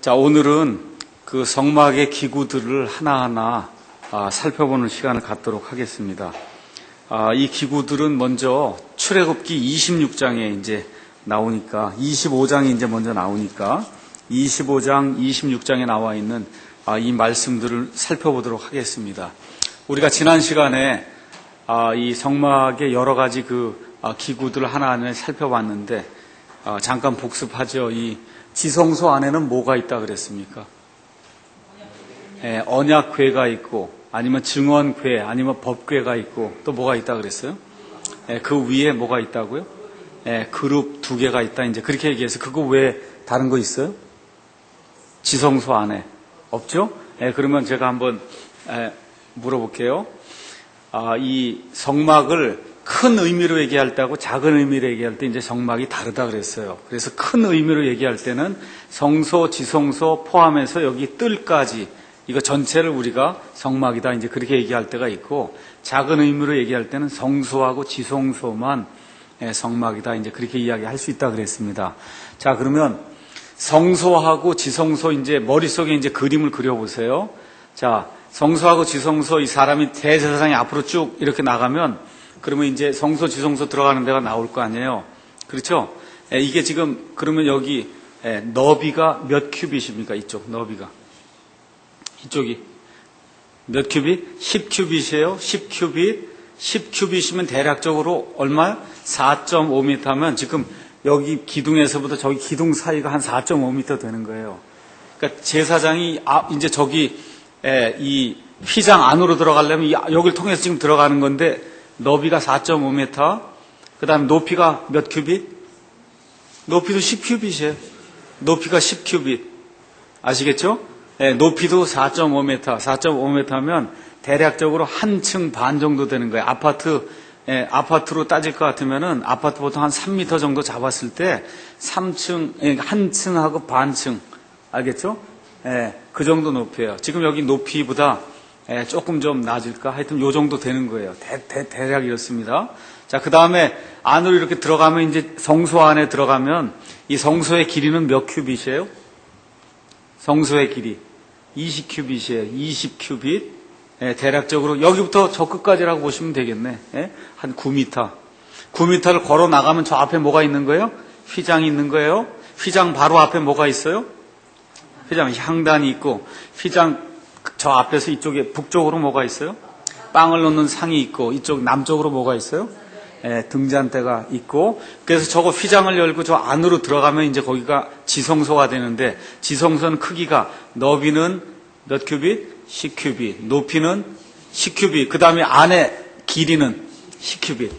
자, 오늘은 그 성막의 기구들을 하나하나 살펴보는 시간을 갖도록 하겠습니다. 이 기구들은 먼저 출애굽기 26장에 이제 나오니까 25장이 이제 먼저 나오니까 25장, 26장에 나와 있는 이 말씀들을 살펴보도록 하겠습니다. 우리가 지난 시간에 이 성막의 여러 가지 그 기구들을 하나하나 살펴봤는데 잠깐 복습하죠. 이 지성소 안에는 뭐가 있다 그랬습니까? 언약궤가 있고 아니면 증언궤 아니면 법궤가 있고 또 뭐가 있다 그랬어요? 그 위에 뭐가 있다고요? 그룹 2개가 있다 이제 그렇게 얘기해서 그거 왜 다른 거 있어요? 지성소 안에 없죠? 그러면 제가 한번 물어볼게요. 이 성막을 큰 의미로 얘기할 때하고 작은 의미로 얘기할 때 이제 성막이 다르다 그랬어요. 그래서 큰 의미로 얘기할 때는 성소, 지성소 포함해서 여기 뜰까지 이거 전체를 우리가 성막이다 이제 그렇게 얘기할 때가 있고, 작은 의미로 얘기할 때는 성소하고 지성소만 성막이다 이제 그렇게 이야기할 수 있다 그랬습니다. 자, 그러면 성소하고 지성소 이제 머릿속에 이제 그림을 그려보세요. 자, 성소하고 지성소 이 사람이 대제사장이 앞으로 쭉 이렇게 나가면 그러면 이제 성소, 지성소 들어가는 데가 나올 거 아니에요. 그렇죠? 이게 지금 그러면 여기 너비가 몇 큐빗입니까? 이쪽 너비가. 이쪽이 몇 큐빗? 10큐빗이에요. 10큐빗. 10큐빗이면 대략적으로 얼마요? 4.5m면 지금 여기 기둥에서부터 저기 기둥 사이가 한 4.5m 되는 거예요. 그러니까 제사장이 이제 저기 이 휘장 안으로 들어가려면 여기를 통해서 지금 들어가는 건데 너비가 4.5m, 그 다음에 높이가 몇 큐빗? 높이도 10큐빗이에요. 높이가 10큐빗. 아시겠죠? 높이도 4.5m, 4.5m면 대략적으로 한 층 반 정도 되는 거예요. 아파트로 따질 것 같으면은 아파트 보통 한 3m 정도 잡았을 때 3층, 한 층하고 반층. 알겠죠? 그 정도 높이에요. 지금 여기 높이보다 조금 좀 낮을까? 하여튼 요 정도 되는 거예요. 대략 이렇습니다. 자, 그 다음에 안으로 이렇게 들어가면 이제 성소 안에 들어가면 이 성소의 길이는 몇 큐빗이에요? 성소의 길이 20큐빗이에요. 20큐빗. 대략적으로 여기부터 저 끝까지라고 보시면 되겠네. 한 9m. 9m를 걸어 나가면 저 앞에 뭐가 있는 거예요? 휘장이 있는 거예요. 휘장 바로 앞에 뭐가 있어요? 휘장 향단이 있고, 휘장 저 앞에서 이쪽에 북쪽으로 뭐가 있어요? 빵을 넣는 상이 있고, 이쪽 남쪽으로 뭐가 있어요? 등잔대가 있고, 그래서 저거 휘장을 열고 저 안으로 들어가면 이제 거기가 지성소가 되는데, 지성소는 크기가 너비는 몇 큐빗? 10큐빗. 높이는 10큐빗. 그 다음에 안에 길이는 10큐빗.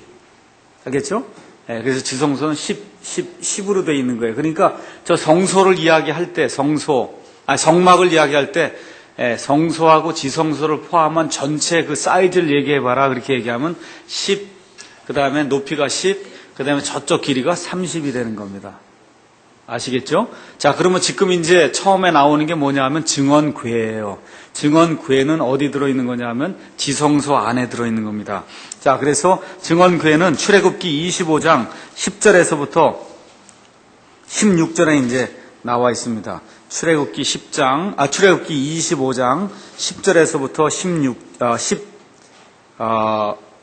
알겠죠? 그래서 지성소는 10으로 되어 있는 거예요. 그러니까 저 성소를 이야기할 때, 성막을 이야기할 때, 성소하고 지성소를 포함한 전체 그 사이즈를 얘기해봐라. 그렇게 얘기하면 10, 그 다음에 높이가 10, 그 다음에 저쪽 길이가 30이 되는 겁니다. 아시겠죠? 자, 그러면 지금 이제 처음에 나오는 게 뭐냐 하면 증언궤예요. 증언궤는 어디 들어있는 거냐 하면 지성소 안에 들어있는 겁니다. 자, 그래서 증언궤는 출애굽기 25장 10절에서부터 16절에 이제 나와 있습니다. 출애굽기 25장 10절에서부터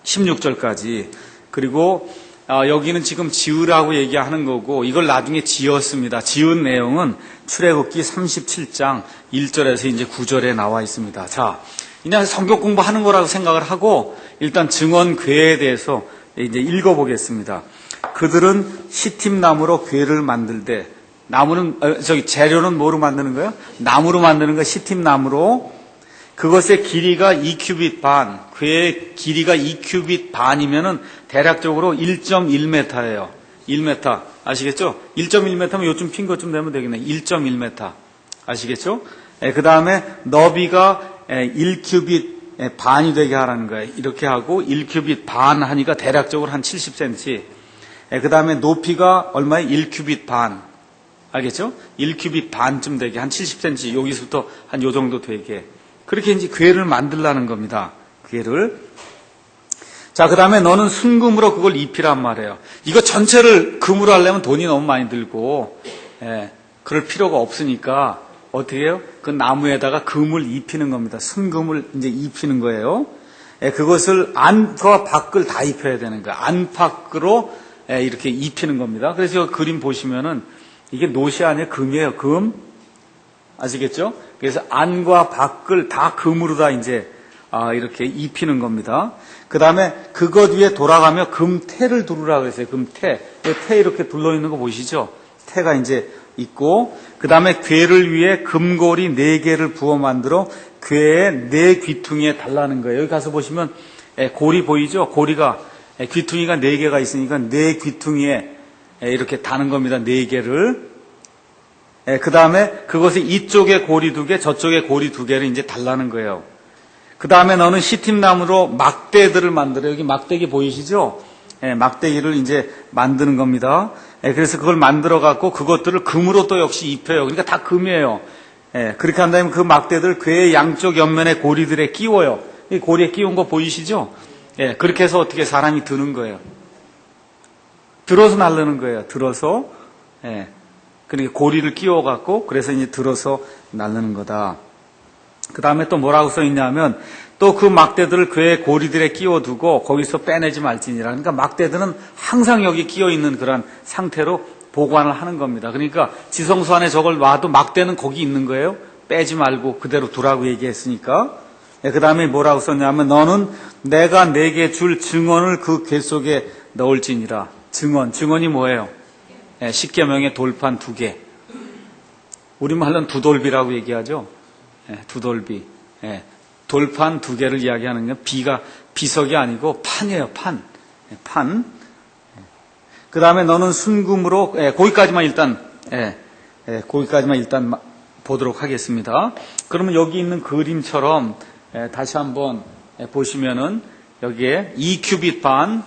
16절까지. 그리고 여기는 지금 지으라고 얘기하는 거고 이걸 나중에 지었습니다. 지은 내용은 출애굽기 37장 1절에서 이제 9절에 나와 있습니다. 자, 그냥 성경 공부하는 거라고 생각을 하고 일단 증언궤에 대해서 이제 읽어보겠습니다. 그들은 시팀나무로 궤를 만들되, 나무는 재료는 뭐로 만드는 거예요? 나무로 만드는 거, 시팀나무로. 그것의 길이가 2큐빗 반, 궤의 길이가 2큐빗 반이면은 대략적으로 1.1m예요. 1m. 아시겠죠? 1.1m면 요즘 핀 것쯤 되면 되겠네. 1.1m. 아시겠죠? 그 다음에 너비가 1큐빗 반이 되게 하라는 거예요. 이렇게 하고 1큐빗 반 하니까 대략적으로 한 70cm. 그 다음에 높이가 얼마에? 1큐빗 반. 알겠죠? 1큐빗 반쯤 되게 한 70cm. 여기서부터 한 요 정도 되게. 그렇게 이제 궤를 만들라는 겁니다. 궤를. 자, 그 다음에 너는 순금으로 그걸 입히란 말이에요. 이거 전체를 금으로 하려면 돈이 너무 많이 들고, 그럴 필요가 없으니까, 어떻게 해요? 그 나무에다가 금을 입히는 겁니다. 순금을 이제 입히는 거예요. 그것을 안과 밖을 다 입혀야 되는 거예요. 안팎으로 이렇게 입히는 겁니다. 그래서 그림 보시면은 이게 노시 아니에요? 금이에요. 금. 아시겠죠? 그래서 안과 밖을 다 금으로 다 이제 이렇게 입히는 겁니다. 그 다음에 그것 위에 돌아가며 금태를 두르라 그랬어요. 금태. 태 이렇게 둘러 있는 거 보이시죠? 태가 이제 있고, 그 다음에 궤를 위해 금고리 4개를 부어 만들어 궤의 4귀퉁이에 달라는 거예요. 여기 가서 보시면 고리 보이죠? 고리가 귀퉁이가 4개가 있으니까 4귀퉁이에 이렇게 다는 겁니다. 4개를. 그 다음에 그것이 이쪽에 고리 2개, 저쪽에 고리 2개를 이제 달라는 거예요. 그 다음에 너는 시팀나무로 막대들을 만들어요. 여기 막대기 보이시죠? 막대기를 이제 만드는 겁니다. 그래서 그걸 만들어 갖고 그것들을 금으로 또 역시 입혀요. 그러니까 다 금이에요. 그렇게 한다면 그 막대들 궤의 양쪽 옆면에 고리들에 끼워요. 이 고리에 끼운 거 보이시죠? 그렇게 해서 어떻게 사람이 드는 거예요. 들어서 나르는 거예요. 들어서. 그러니까 고리를 끼워 갖고 그래서 이제 들어서 나르는 거다. 그 다음에 또 뭐라고 써 있냐면 또 그 막대들을 궤의 고리들에 끼워두고 거기서 빼내지 말지니라. 그러니까 막대들은 항상 여기 끼어 있는 그런 상태로 보관을 하는 겁니다. 그러니까 지성소 안에 저걸 놔도 막대는 거기 있는 거예요. 빼지 말고 그대로 두라고 얘기했으니까. 그 다음에 뭐라고 썼냐면 너는 내가 내게 줄 증언을 그 궤 속에 넣을지니라. 증언이 뭐예요? 십계명의 돌판 2개. 우리말로는 두돌비라고 얘기하죠. 두돌비. 돌판 2개를 이야기하는 건 비석이 아니고 판이에요. 판. 그 다음에 너는 순금으로 거기까지만 일단 보도록 하겠습니다. 그러면 여기 있는 그림처럼 다시 한번 보시면은 여기에 2큐빗 반,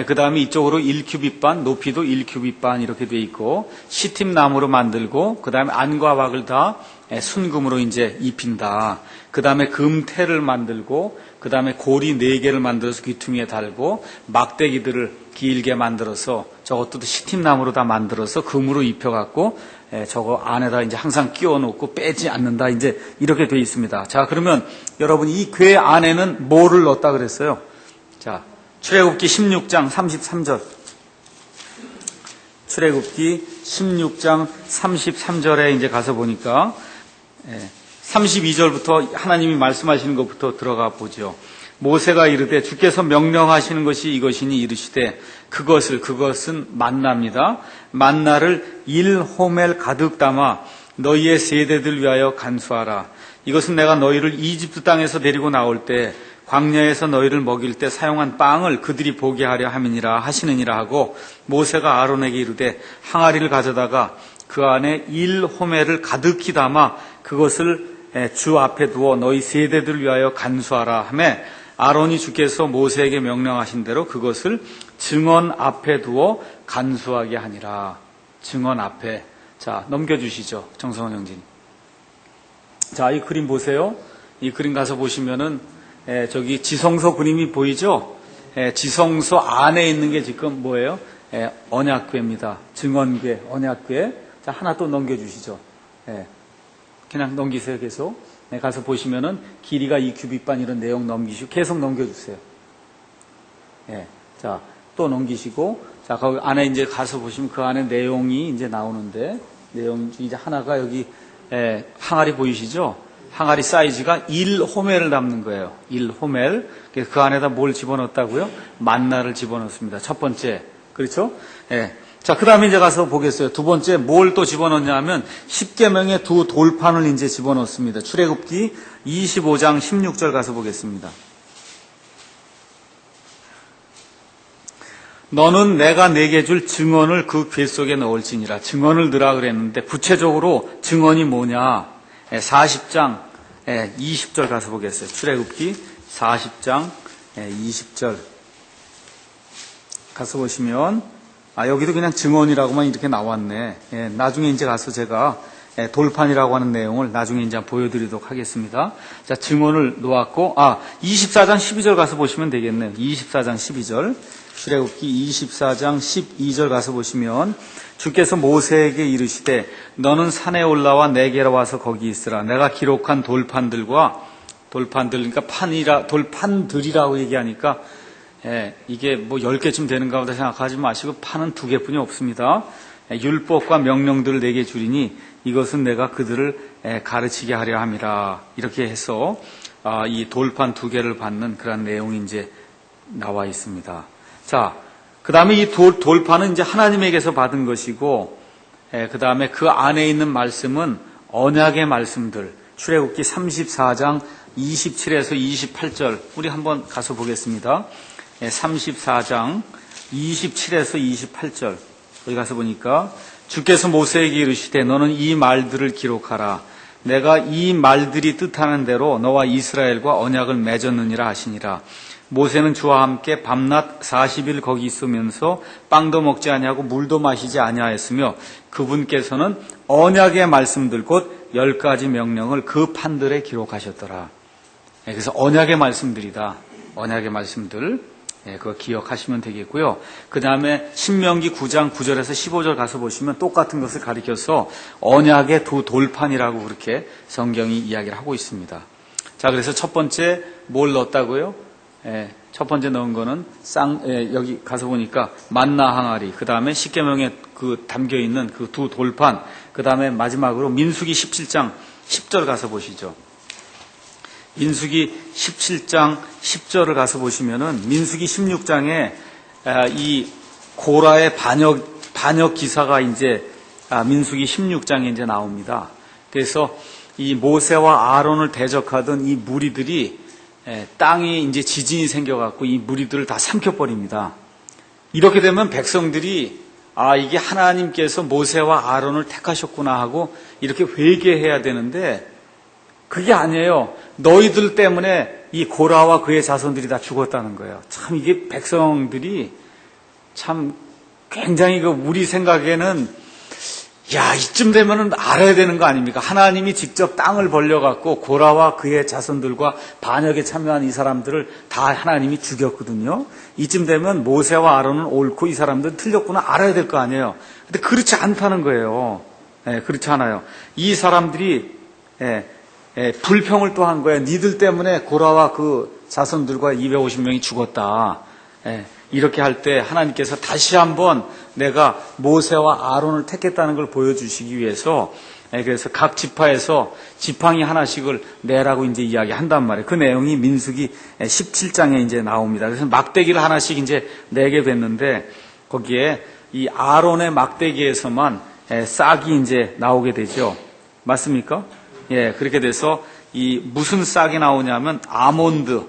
그 다음에 이쪽으로 1큐빗 반, 높이도 1큐빗 반 이렇게 돼 있고 시팀나무로 만들고 그 다음에 안과 밖을 다 순금으로 이제 입힌다. 그 다음에 금태를 만들고 그 다음에 고리 4개를 만들어서 귀퉁이에 달고 막대기들을 길게 만들어서 저것도 시팀나무로 다 만들어서 금으로 입혀갖고 저거 안에다 이제 항상 끼워놓고 빼지 않는다. 이제 이렇게 돼 있습니다. 자, 그러면 여러분 이 궤 안에는 뭐를 넣었다 그랬어요? 자, 출애굽기 16장 33절. 출애굽기 16장 33절에 이제 가서 보니까 32절부터 하나님이 말씀하시는 것부터 들어가 보죠. 모세가 이르되 주께서 명령하시는 것이 이것이니 이르시되 그것은 만나입니다. 만나를 1호멜 가득 담아 너희의 세대들 위하여 간수하라. 이것은 내가 너희를 이집트 땅에서 데리고 나올 때 광야에서 너희를 먹일 때 사용한 빵을 그들이 보게 하려 함이니라 하시느니라 하고 모세가 아론에게 이르되 항아리를 가져다가 그 안에 1호멜을 가득히 담아 그것을 주 앞에 두어 너희 세대들 위하여 간수하라 하매 아론이 주께서 모세에게 명령하신 대로 그것을 증언 앞에 두어 간수하게 하니라. 증언 앞에. 자, 넘겨주시죠. 정성원 형님. 자, 이 그림 보세요. 이 그림 가서 보시면은 저기 지성소 그림이 보이죠? 지성소 안에 있는 게 지금 뭐예요? 언약궤입니다. 증언궤, 언약궤. 자, 하나 또 넘겨주시죠. 그냥 넘기세요, 계속. 가서 보시면은 길이가 2큐빗반 이런 내용 넘기시고 계속 넘겨주세요. 자, 또 넘기시고, 자, 거기 안에 이제 가서 보시면 그 안에 내용이 이제 나오는데, 내용 중에 이제 하나가 여기, 항아리 보이시죠? 항아리 사이즈가 1호멜을 담는 거예요. 1호멜. 그래서 그 안에다 뭘 집어넣었다고요? 만나를 집어넣습니다. 첫 번째. 그렇죠? 자, 그 다음에 이제 가서 보겠어요. 두 번째, 뭘 또 집어넣냐 하면, 십계명의 2 돌판을 이제 집어넣습니다. 출애굽기 25장 16절 가서 보겠습니다. 너는 내가 내게 줄 증언을 그 궤 속에 넣을지니라. 증언을 넣으라 그랬는데, 구체적으로 증언이 뭐냐? 40장 20절 가서 보겠어요. 출애굽기 40장 20절 가서 보시면, 여기도 그냥 증언이라고만 이렇게 나왔네. 나중에 이제 가서 제가 돌판이라고 하는 내용을 나중에 이제 보여드리도록 하겠습니다. 자, 증언을 놓았고, 24장 12절 가서 보시면 되겠네요. 24장 12절. 출애굽기 24장 12절 가서 보시면 주께서 모세에게 이르시되 너는 산에 올라와 내게로 와서 거기 있으라. 내가 기록한 돌판들, 그러니까 돌판들이라고 얘기하니까 이게 뭐 10개쯤 되는가 보다 생각하지 마시고 판은 2개뿐이 없습니다. 율법과 명령들을 내게 주리니 이것은 내가 그들을 가르치게 하려 함이라. 이렇게 해서 이 돌판 2개를 받는 그런 내용이 이제 나와 있습니다. 자, 그 다음에 이 돌판은 이제 하나님에게서 받은 것이고, 그 다음에 그 안에 있는 말씀은 언약의 말씀들, 출애굽기 34장 27에서 28절, 우리 한번 가서 보겠습니다. 34장 27에서 28절, 여기 가서 보니까 주께서 모세에게 이르시되 너는 이 말들을 기록하라. 내가 이 말들이 뜻하는 대로 너와 이스라엘과 언약을 맺었느니라 하시니라. 모세는 주와 함께 밤낮 40일 거기 있으면서 빵도 먹지 아니하고 물도 마시지 아니하였으며 그분께서는 언약의 말씀들 곧 10가지 명령을 그 판들에 기록하셨더라. 그래서 언약의 말씀들이다. 언약의 말씀들. 그거 기억하시면 되겠고요. 그 다음에 신명기 9장 9절에서 15절 가서 보시면 똑같은 것을 가리켜서 언약의 2 돌판이라고 그렇게 성경이 이야기를 하고 있습니다. 자, 그래서 첫 번째 뭘 넣었다고요? 첫 번째 넣은 거는 여기 가서 보니까 만나 항아리, 그 다음에 십계명에 그 담겨 있는 그 2 돌판, 그 다음에 마지막으로 민수기 17장 10절 가서 보시죠. 민수기 17장 10절을 가서 보시면은 민수기 16장에 이 고라의 반역 기사가 이제 민수기 16장에 이제 나옵니다. 그래서 이 모세와 아론을 대적하던 이 무리들이 땅에 이제 지진이 생겨갖고 이 무리들을 다 삼켜버립니다. 이렇게 되면 백성들이 이게 하나님께서 모세와 아론을 택하셨구나 하고 이렇게 회개해야 되는데 그게 아니에요. 너희들 때문에 이 고라와 그의 자손들이 다 죽었다는 거예요. 참 이게 백성들이 참 굉장히 우리 생각에는 이쯤 되면은 알아야 되는 거 아닙니까? 하나님이 직접 땅을 벌려갖고 고라와 그의 자손들과 반역에 참여한 이 사람들을 다 하나님이 죽였거든요. 이쯤 되면 모세와 아론은 옳고 이 사람들은 틀렸구나 알아야 될 거 아니에요. 근데 그렇지 않다는 거예요. 그렇지 않아요. 이 사람들이 불평을 또 한 거예요. 니들 때문에 고라와 그 자손들과 250명이 죽었다. 이렇게 할 때 하나님께서 다시 한번 내가 모세와 아론을 택했다는 걸 보여주시기 위해서 그래서 각 지파에서 지팡이 하나씩을 내라고 이제 이야기한단 말이에요. 그 내용이 민수기 17장에 이제 나옵니다. 그래서 막대기를 하나씩 이제 내게 됐는데 거기에 이 아론의 막대기에서만 싹이 이제 나오게 되죠. 맞습니까? 그렇게 돼서 이 무슨 싹이 나오냐면 아몬드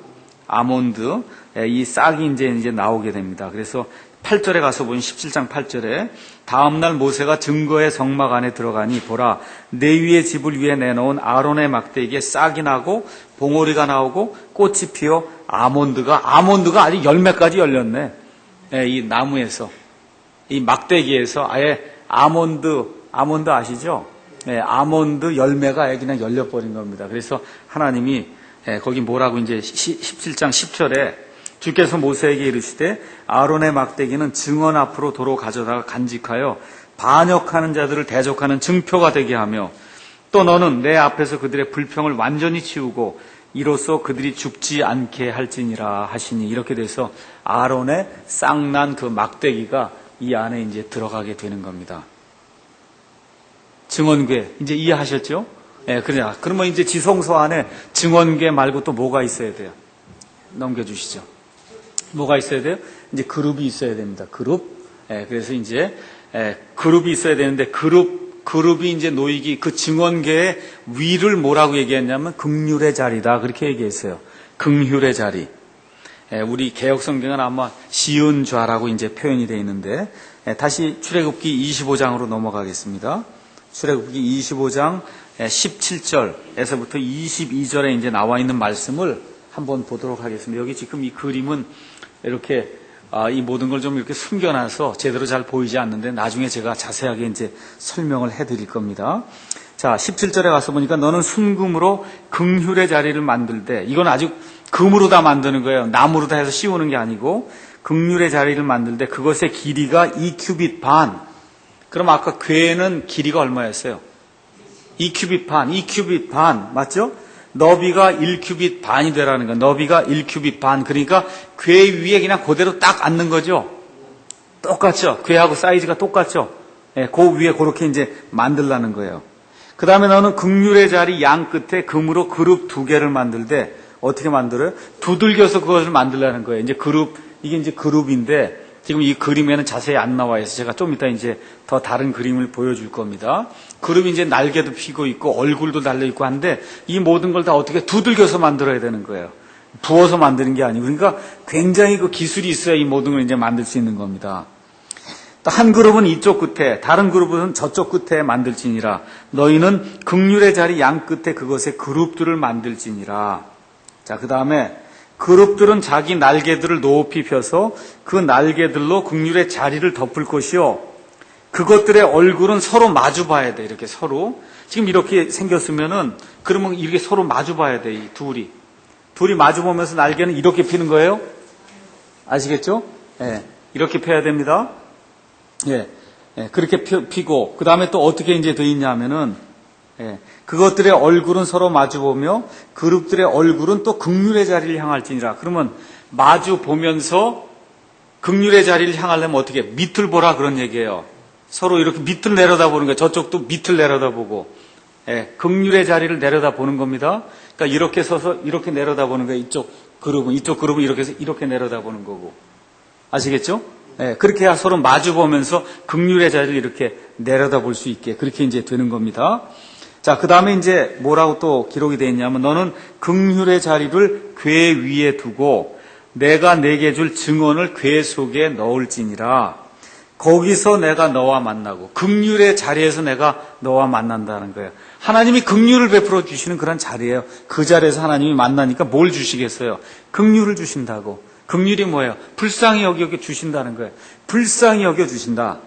이 싹이 이제 나오게 됩니다. 그래서 8절에 가서 보면 17장 8절에 다음날 모세가 증거의 성막 안에 들어가니 보라 레위의 집을 위에 내놓은 아론의 막대기에 싹이 나고 봉오리가 나오고 꽃이 피어 아몬드가 아직 열매까지 열렸네. 이 나무에서 이 막대기에서 아예 아몬드 아시죠? 아몬드 열매가 그냥 열려버린 겁니다. 그래서 하나님이 거기 뭐라고 이제 17장 10절에 주께서 모세에게 이르시되 아론의 막대기는 증언 앞으로 도로 가져다가 간직하여 반역하는 자들을 대적하는 증표가 되게 하며 또 너는 내 앞에서 그들의 불평을 완전히 치우고 이로써 그들이 죽지 않게 할지니라 하시니 이렇게 돼서 아론의 싹난 그 막대기가 이 안에 이제 들어가게 되는 겁니다. 증언궤 이제 이해하셨죠? 그러면 이제 지성소 안에 증언궤 말고 또 뭐가 있어야 돼요? 넘겨주시죠. 뭐가 있어야 돼요? 이제 그룹이 있어야 됩니다. 그룹. 그래서 이제 그룹이 있어야 되는데 그룹이 이제 놓이기 그 증언궤의 위를 뭐라고 얘기했냐면 긍휼의 자리다 그렇게 얘기했어요. 긍휼의 자리. 우리 개역 성경은 아마 시은 좌라고 이제 표현이 되어 있는데 다시 출애굽기 25장으로 넘어가겠습니다. 출애굽기 25장 17절에서부터 22절에 이제 나와 있는 말씀을 한번 보도록 하겠습니다. 여기 지금 이 그림은 이렇게 이 모든 걸 좀 이렇게 숨겨놔서 제대로 잘 보이지 않는데 나중에 제가 자세하게 이제 설명을 해드릴 겁니다. 자, 17절에 가서 보니까 너는 순금으로 긍휼의 자리를 만들되, 이건 아주 금으로 다 만드는 거예요. 나무로 다 해서 씌우는 게 아니고 긍휼의 자리를 만들되 그것의 길이가 2규빗 반. 그럼 아까 궤는 길이가 얼마였어요? 2규빗 반, 2규빗 반 맞죠? 너비가 1규빗 반이 되라는 거야. 너비가 1규빗 반. 그러니까 궤 위에 그냥 그대로 딱 앉는 거죠. 똑같죠? 궤하고 사이즈가 똑같죠? 예, 그 위에 그렇게 이제 만들라는 거예요. 그 다음에 너는 긍휼의 자리 양 끝에 금으로 그룹 2개를 만들되, 어떻게 만들어요? 두들겨서 그것을 만들라는 거예요. 이제 그룹, 이게 이제 그룹인데, 지금 이 그림에는 자세히 안 나와 있어서 제가 좀 이따 이제 더 다른 그림을 보여줄 겁니다. 그룹이 이제 날개도 피고 있고 얼굴도 달려 있고 한데, 이 모든 걸 다 어떻게 두들겨서 만들어야 되는 거예요. 부어서 만드는 게 아니고, 그러니까 굉장히 그 기술이 있어야 이 모든 걸 이제 만들 수 있는 겁니다. 또 한 그룹은 이쪽 끝에, 다른 그룹은 저쪽 끝에 만들지니라. 너희는 긍휼의 자리 양 끝에 그것의 그룹들을 만들지니라. 자, 그 다음에 그룹들은 자기 날개들을 높이 펴서 그 날개들로 긍휼의 자리를 덮을 것이요. 그것들의 얼굴은 서로 마주 봐야 돼. 이렇게 서로. 지금 이렇게 생겼으면은, 그러면 이렇게 서로 마주 봐야 돼. 이 둘이. 둘이 마주 보면서 날개는 이렇게 피는 거예요. 아시겠죠? 예. 이렇게 펴야 됩니다. 예. 예. 그렇게 피고, 그 다음에 또 어떻게 이제 돼 있냐면은, 예. 그것들의 얼굴은 서로 마주보며 그룹들의 얼굴은 또 긍휼의 자리를 향할지니라. 그러면 마주 보면서 긍휼의 자리를 향하려면 어떻게? 밑을 보라 그런 얘기예요. 서로 이렇게 밑을 내려다보는 거예요. 저쪽도 밑을 내려다보고, 예. 긍휼의 자리를 내려다보는 겁니다. 그러니까 이렇게 서서 이렇게 내려다보는 거예요. 이쪽 그룹은 이렇게 해서 이렇게 내려다보는 거고. 아시겠죠? 예. 그렇게 해야 서로 마주보면서 긍휼의 자리를 이렇게 내려다볼 수 있게 그렇게 이제 되는 겁니다. 자, 그 다음에 이제 뭐라고 또 기록이 되어 있냐면, 너는 긍휼의 자리를 궤 위에 두고 내가 내게 줄 증언을 궤 속에 넣을지니라. 거기서 내가 너와 만나고, 긍휼의 자리에서 내가 너와 만난다는 거예요. 하나님이 긍휼을 베풀어 주시는 그런 자리예요. 그 자리에서 하나님이 만나니까 뭘 주시겠어요? 긍휼을 주신다고. 긍휼이 뭐예요? 불쌍히 여겨 주신다는 거예요. 불쌍히 여겨 주신다.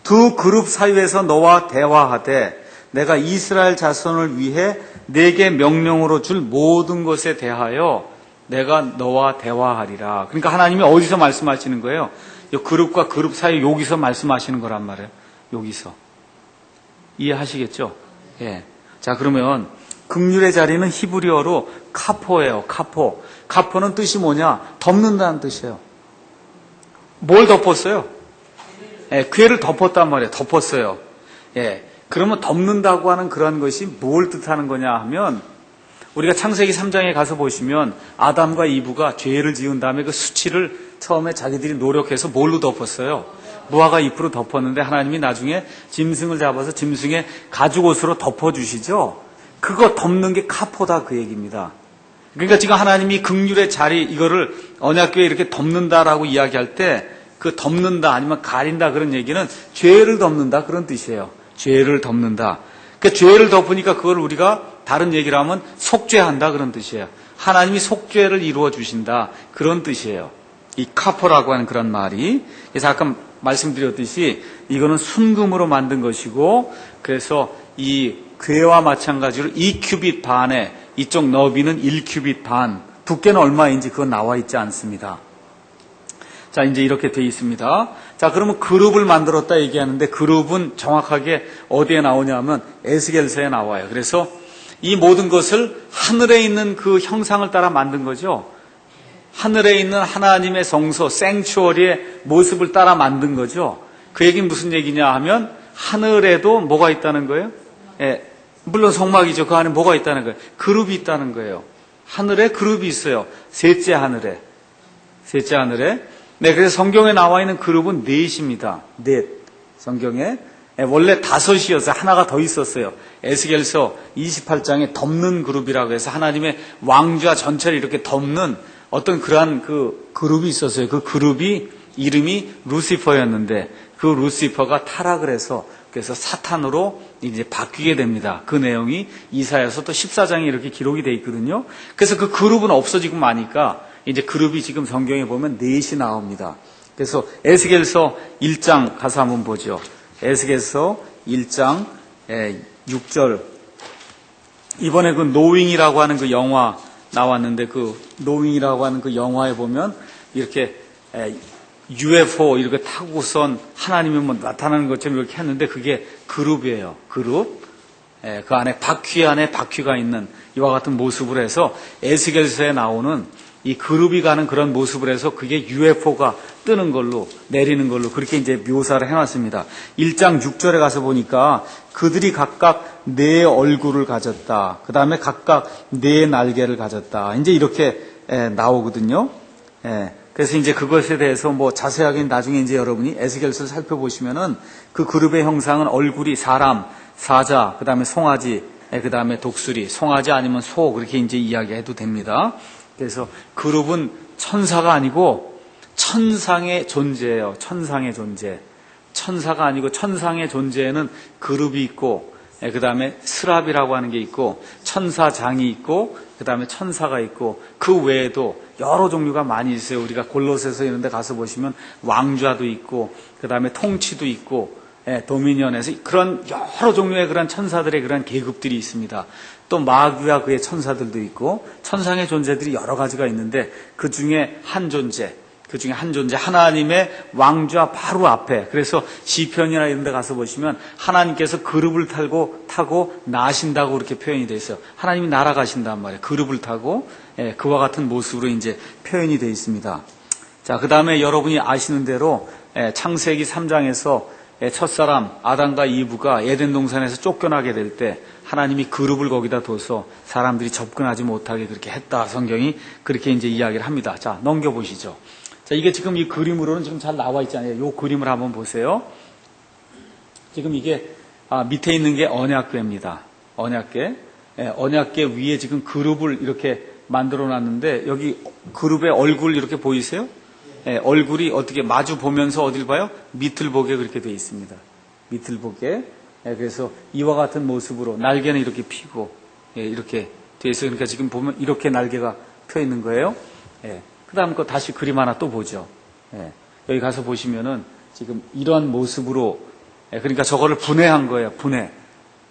두 그룹 사이에서 너와 대화하되 내가 이스라엘 자손을 위해 내게 명령으로 줄 모든 것에 대하여 내가 너와 대화하리라. 그러니까 하나님이 어디서 말씀하시는 거예요? 이 그룹과 그룹 사이 여기서 말씀하시는 거란 말이에요. 여기서. 이해하시겠죠? 예. 자, 그러면 긍휼의 자리는 히브리어로 카포예요. 카포. 카포는 뜻이 뭐냐? 덮는다는 뜻이에요. 뭘 덮었어요? 예, 궤를 덮었단 말이에요. 덮었어요. 예. 그러면 덮는다고 하는 그런 것이 뭘 뜻하는 거냐 하면, 우리가 창세기 3장에 가서 보시면 아담과 이브가 죄를 지은 다음에 그 수치를 처음에 자기들이 노력해서 뭘로 덮었어요? 무화과 잎으로 덮었는데 하나님이 나중에 짐승을 잡아서 짐승의 가죽옷으로 덮어주시죠. 그거 덮는 게 카포다 그 얘기입니다. 그러니까 지금 하나님이 긍휼의 자리 이거를 언약궤에 이렇게 덮는다라고 이야기할 때 그 덮는다 아니면 가린다 그런 얘기는 죄를 덮는다 그런 뜻이에요. 죄를 덮는다. 그러니까 죄를 덮으니까 그걸 우리가 다른 얘기를 하면 속죄한다 그런 뜻이에요. 하나님이 속죄를 이루어 주신다 그런 뜻이에요. 이 카포라고 하는 그런 말이. 그래서 아까 말씀드렸듯이 이거는 순금으로 만든 것이고, 그래서 이 궤와 마찬가지로 2규빗 반에 이쪽 너비는 1규빗 반, 두께는 얼마인지 그건 나와 있지 않습니다. 자, 이제 이렇게 돼 있습니다. 자, 그러면 그룹을 만들었다 얘기하는데 그룹은 정확하게 어디에 나오냐면 에스겔서에 나와요. 그래서 이 모든 것을 하늘에 있는 그 형상을 따라 만든 거죠. 하늘에 있는 하나님의 성소, 생추어리의 모습을 따라 만든 거죠. 그 얘기는 무슨 얘기냐 하면 하늘에도 뭐가 있다는 거예요? 예, 물론 성막이죠. 그 안에 뭐가 있다는 거예요? 그룹이 있다는 거예요. 하늘에 그룹이 있어요. 셋째 하늘에. 셋째 하늘에. 네, 그래서 성경에 나와 있는 그룹은 넷입니다. 넷. 성경에. 원래 5이었어요. 하나가 더 있었어요. 에스겔서 28장에 덮는 그룹이라고 해서 하나님의 왕좌 전체를 이렇게 덮는 어떤 그러한 그 그룹이 있었어요. 그 그룹이 이름이 루시퍼였는데 그 루시퍼가 타락을 해서 그래서 사탄으로 이제 바뀌게 됩니다. 그 내용이 이사야서 또 14장에 이렇게 기록이 돼 있거든요. 그래서 그 그룹은 없어지고 마니까 이제 그룹이 지금 성경에 보면 넷이 나옵니다. 그래서 에스겔서 1장 가서 한번 보죠. 에스겔서 1장 6절. 이번에 그 노윙이라고 하는 그 영화 나왔는데 그 노윙이라고 하는 그 영화에 보면 이렇게 UFO 이렇게 타고선 하나님이 뭐 나타나는 것처럼 이렇게 했는데 그게 그룹이에요. 그룹. 그 안에 바퀴가 있는 이와 같은 모습을 해서 에스겔서에 나오는 이 그룹이 가는 그런 모습을 해서 그게 UFO가 뜨는 걸로 내리는 걸로 그렇게 이제 묘사를 해놨습니다. 1장 6절에 가서 보니까 그들이 각각 네 얼굴을 가졌다. 그 다음에 각각 네 날개를 가졌다. 이제 이렇게 나오거든요. 그래서 이제 그것에 대해서 뭐 자세하게 나중에 이제 여러분이 에스겔서를 살펴보시면은 그 그룹의 형상은 얼굴이 사람, 사자, 그 다음에 송아지, 그 다음에 독수리, 송아지 아니면 소 그렇게 이제 이야기해도 됩니다. 그래서 그룹은 천사가 아니고 천상의 존재예요. 천상의 존재. 천사가 아니고 천상의 존재에는 그룹이 있고 그 다음에 스랍이라고 하는 게 있고 천사장이 있고 그 다음에 천사가 있고 그 외에도 여러 종류가 많이 있어요. 우리가 골로새서 이런 데 가서 보시면 왕좌도 있고 그 다음에 통치도 있고 도미니언에서 그런 여러 종류의 그런 천사들의 그런 계급들이 있습니다. 또 마귀와 그의 천사들도 있고 천상의 존재들이 여러 가지가 있는데 그 중에 한 존재 하나님의 왕좌 바로 앞에 그래서 시편이나 이런 데 가서 보시면 하나님께서 그룹을 타고 나신다고 그렇게 표현이 되어 있어요. 하나님이 날아가신단 말이에요. 그룹을 타고 그와 같은 모습으로 이제 표현이 되어 있습니다. 자, 그 다음에 여러분이 아시는 대로 창세기 3장에서 첫사람 아담과 이브가 에덴 동산에서 쫓겨나게 될 때 하나님이 그룹을 거기다 둬서 사람들이 접근하지 못하게 그렇게 했다. 성경이 그렇게 이제 이야기를 합니다. 자, 넘겨보시죠. 자, 이게 지금 이 그림으로는 지금 잘 나와 있잖아요. 이 그림을 한번 보세요. 지금 이게 밑에 있는 게 언약궤입니다. 언약궤. 언약궤 위에 지금 그룹을 이렇게 만들어 놨는데 여기 그룹의 얼굴 이렇게 보이세요? 얼굴이 어떻게 마주 보면서 어딜 봐요? 밑을 보게 그렇게 되어 있습니다. 밑을 보게. 그래서 이와 같은 모습으로 날개는 이렇게 피고 이렇게 되어 있어요. 그러니까 지금 보면 이렇게 날개가 펴 있는 거예요. 그 다음 거 다시 그림 하나 또 보죠. 여기 가서 보시면은 지금 이런 모습으로 그러니까 저거를 분해한 거예요. 분해.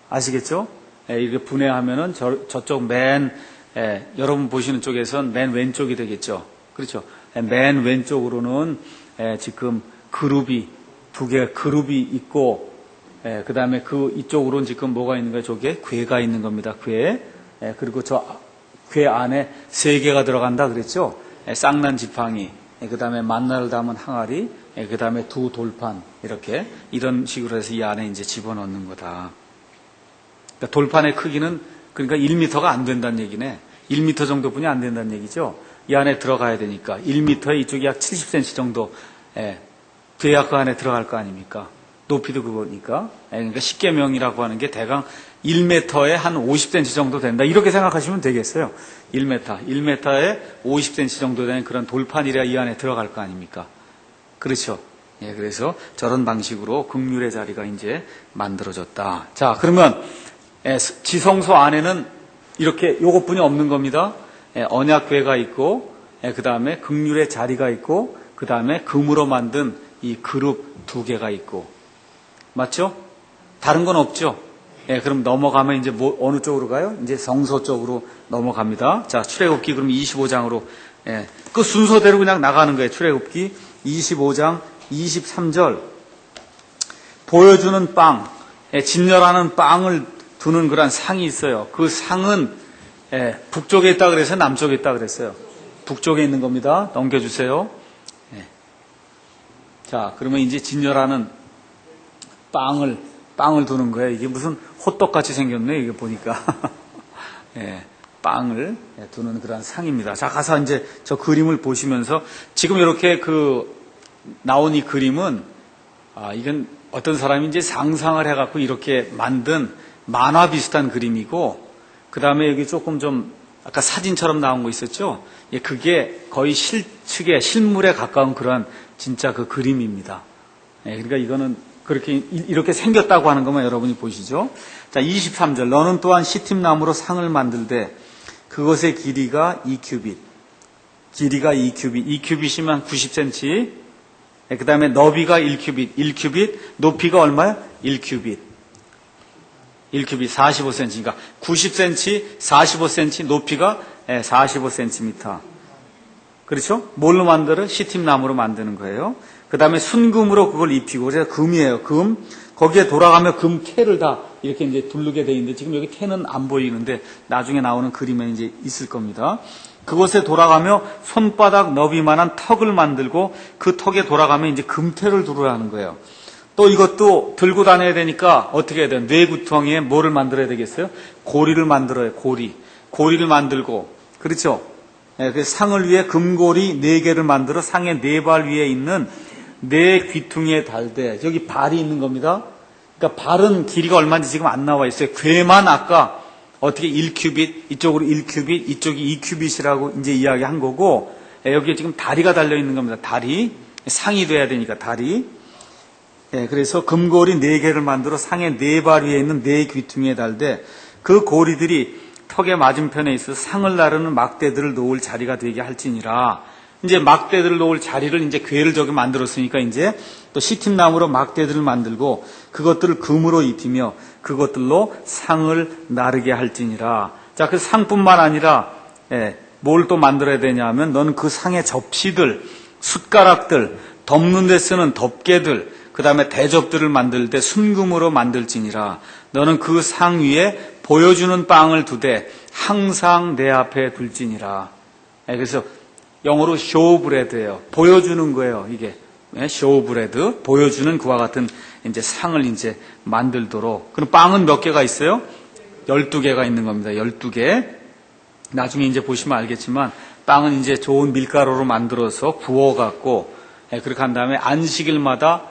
아시겠죠? 이렇게 분해하면은 저쪽 여러분 보시는 쪽에선 맨 왼쪽이 되겠죠. 그렇죠? 맨 왼쪽으로는 지금 그룹이 두 개 그룹이 있고 그 다음에 그 이쪽으로는 지금 뭐가 있는 거예요? 저게 궤가 있는 겁니다. 궤. 그리고 저 궤 안에 세 개가 들어간다 그랬죠? 쌍난 지팡이, 그 다음에 만나를 담은 항아리, 그 다음에 두 돌판 이렇게 이런 식으로 해서 이 안에 이제 집어넣는 거다. 그러니까 돌판의 크기는 그러니까 1m가 안 된다는 얘기네. 1m 정도뿐이 안 된다는 얘기죠. 이 안에 들어가야 되니까 1m에 이쪽이 약 70cm 정도 돼야 그 안에 들어갈 거 아닙니까? 높이도 그거니까. 그러니까 십계명이라고 하는 게 대강 1m에 한 50cm 정도 된다. 이렇게 생각하시면 되겠어요. 1m에 50cm 정도 되는 그런 돌판이라 이 안에 들어갈 거 아닙니까? 그렇죠. 그래서 저런 방식으로 긍휼의 자리가 이제 만들어졌다. 자, 그러면 지성소 안에는 이렇게 요것뿐이 없는 겁니다. 언약궤가 있고, 그 다음에 긍휼의 자리가 있고, 그 다음에 금으로 만든 이 그룹 두 개가 있고, 맞죠? 다른 건 없죠? 그럼 넘어가면 이제 어느 쪽으로 가요? 이제 성소 쪽으로 넘어갑니다. 자, 출애굽기 그럼 25장으로, 그 순서대로 그냥 나가는 거예요. 출애굽기 25장 23절. 보여주는 빵, 진열하는 빵을 두는 그런 상이 있어요. 그 상은 북쪽에 있다 그래서 남쪽에 있다 그랬어요. 북쪽에 있는 겁니다. 넘겨주세요. 자, 그러면 이제 진열하는 빵을 두는 거예요. 이게 무슨 호떡같이 생겼네, 이게 보니까. 빵을 두는 그런 상입니다. 자, 가서 이제 저 그림을 보시면서 지금 이렇게 나온 이 그림은, 이건 어떤 사람이 이제 상상을 해갖고 이렇게 만든 만화 비슷한 그림이고, 그 다음에 여기 조금 좀, 아까 사진처럼 나온 거 있었죠? 그게 거의 실물에 가까운 그런 진짜 그 그림입니다. 그러니까 이거는 그렇게 이렇게 생겼다고 하는 것만 여러분이 보시죠. 자, 23절. 너는 또한 시팀나무로 상을 만들되 그것의 길이가 2큐빗. 길이가 2큐빗. 2큐빗이면 90cm. 그 다음에 너비가 1큐빗. 1큐빗. 높이가 얼마야? 1큐빗. 1큐빗 45cm니까 90cm, 45cm, 높이가 45cm. 그렇죠? 뭘로 만들어요? 시팀나무로 만드는 거예요. 그 다음에 순금으로 그걸 입히고, 그래서 금이에요. 금. 거기에 돌아가면 금 캐를 다 이렇게 이제 두르게 돼 있는데, 지금 여기 캐는 안 보이는데, 나중에 나오는 그림에 이제 있을 겁니다. 그곳에 돌아가며 손바닥 너비만한 턱을 만들고, 그 턱에 돌아가면 이제 금태를 두르라는 거예요. 또 이것도 들고 다녀야 되니까 어떻게 해야 돼요? 뇌구덩이에 뭐를 만들어야 되겠어요? 고리를 만들어요, 고리. 고리를 만들고, 그렇죠? 그래서 상을 위해 금고리 4개를 만들어 상의 4발 위에 있는 4 귀퉁이에 달되, 여기 발이 있는 겁니다. 그러니까 발은 길이가 얼마인지 지금 안 나와 있어요. 괴만 아까 어떻게 1큐빗, 이쪽으로 1큐빗, 이쪽이 2큐빗이라고 이제 이야기한 거고, 여기에 지금 다리가 달려 있는 겁니다. 다리. 상이 돼야 되니까 다리. 그래서 금고리 4개를 만들어 상의 4발 위에 있는 4 귀퉁이에 달되, 그 고리들이 턱의 맞은편에 있어 상을 나르는 막대들을 놓을 자리가 되게 할지니라. 이제 막대들을 놓을 자리를 이제 궤를 저기 만들었으니까 이제 또 시팀나무로 막대들을 만들고 그것들을 금으로 입히며 그것들로 상을 나르게 할지니라. 자, 그 상뿐만 아니라 뭘 또 만들어야 되냐면, 너는 그 상의 접시들, 숟가락들, 덮는 데 쓰는 덮개들, 그 다음에 대접들을 만들 때 순금으로 만들지니라. 너는 그 상 위에 보여주는 빵을 두되 항상 내 앞에 둘지니라. 그래서 영어로 showbread예요. 보여주는 거예요, 이게. showbread, 보여주는 그와 같은 이제 상을 이제 만들도록. 그럼 빵은 몇 개가 있어요? 12개가 있는 겁니다. 12개. 나중에 이제 보시면 알겠지만, 빵은 이제 좋은 밀가루로 만들어서 구워갖고, 그렇게 한 다음에 안식일마다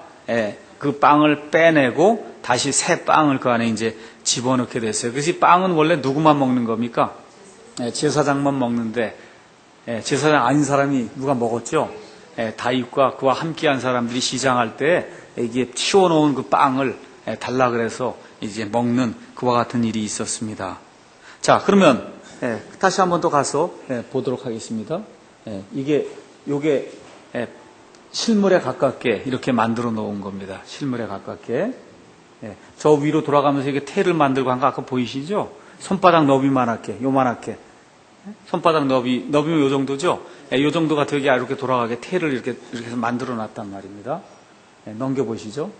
그 빵을 빼내고 다시 새 빵을 그 안에 이제 집어넣게 됐어요. 그래서 이 빵은 원래 누구만 먹는 겁니까? 제사장만 먹는데, 제사장 아닌 사람이 누가 먹었죠? 다윗과 그와 함께한 사람들이 시장할 때 이게 치워놓은 그 빵을 달라 그래서 이제 먹는 그와 같은 일이 있었습니다. 자, 그러면 다시 한번 또 가서 보도록 하겠습니다. 요게 실물에 가깝게 이렇게 만들어 놓은 겁니다. 실물에 가깝게. 저 위로 돌아가면서 이게 태를 만들고 한 거 아까 보이시죠? 손바닥 너비만하게, 요만하게. 손바닥 너비면 요 정도죠? 요 정도가 되게 이렇게 돌아가게 태를 이렇게 해서 만들어 놨단 말입니다. 넘겨보시죠?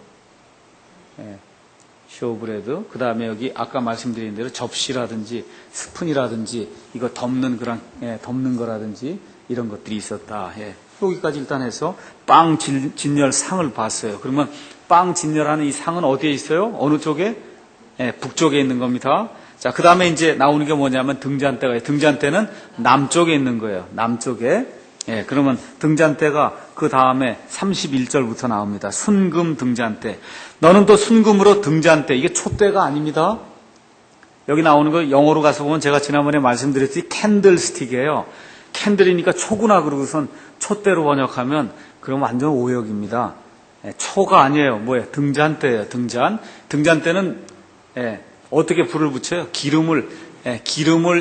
쇼브레드. 그 다음에 여기 아까 말씀드린 대로 접시라든지 스푼이라든지 이거 덮는 거라든지 이런 것들이 있었다. 여기까지 일단 해서 빵 진열 상을 봤어요. 그러면 빵 진열하는 이 상은 어디에 있어요? 어느 쪽에? 북쪽에 있는 겁니다. 자, 그 다음에 이제 나오는 게 뭐냐면 등잔대가, 등잔대는 남쪽에 있는 거예요. 남쪽에. 그러면 등잔대가 그 다음에 31절부터 나옵니다. 순금 등잔대. 너는 또 순금으로 등잔대. 이게 촛대가 아닙니다. 여기 나오는 거 영어로 가서 보면 제가 지난번에 말씀드렸듯이 캔들스틱이에요. 캔들이니까 초구나 그러고선 촛대로 번역하면 그럼 완전 오역입니다. 초가 아니에요. 뭐예요? 등잔대예요. 등잔대는 어떻게 불을 붙여요? 기름을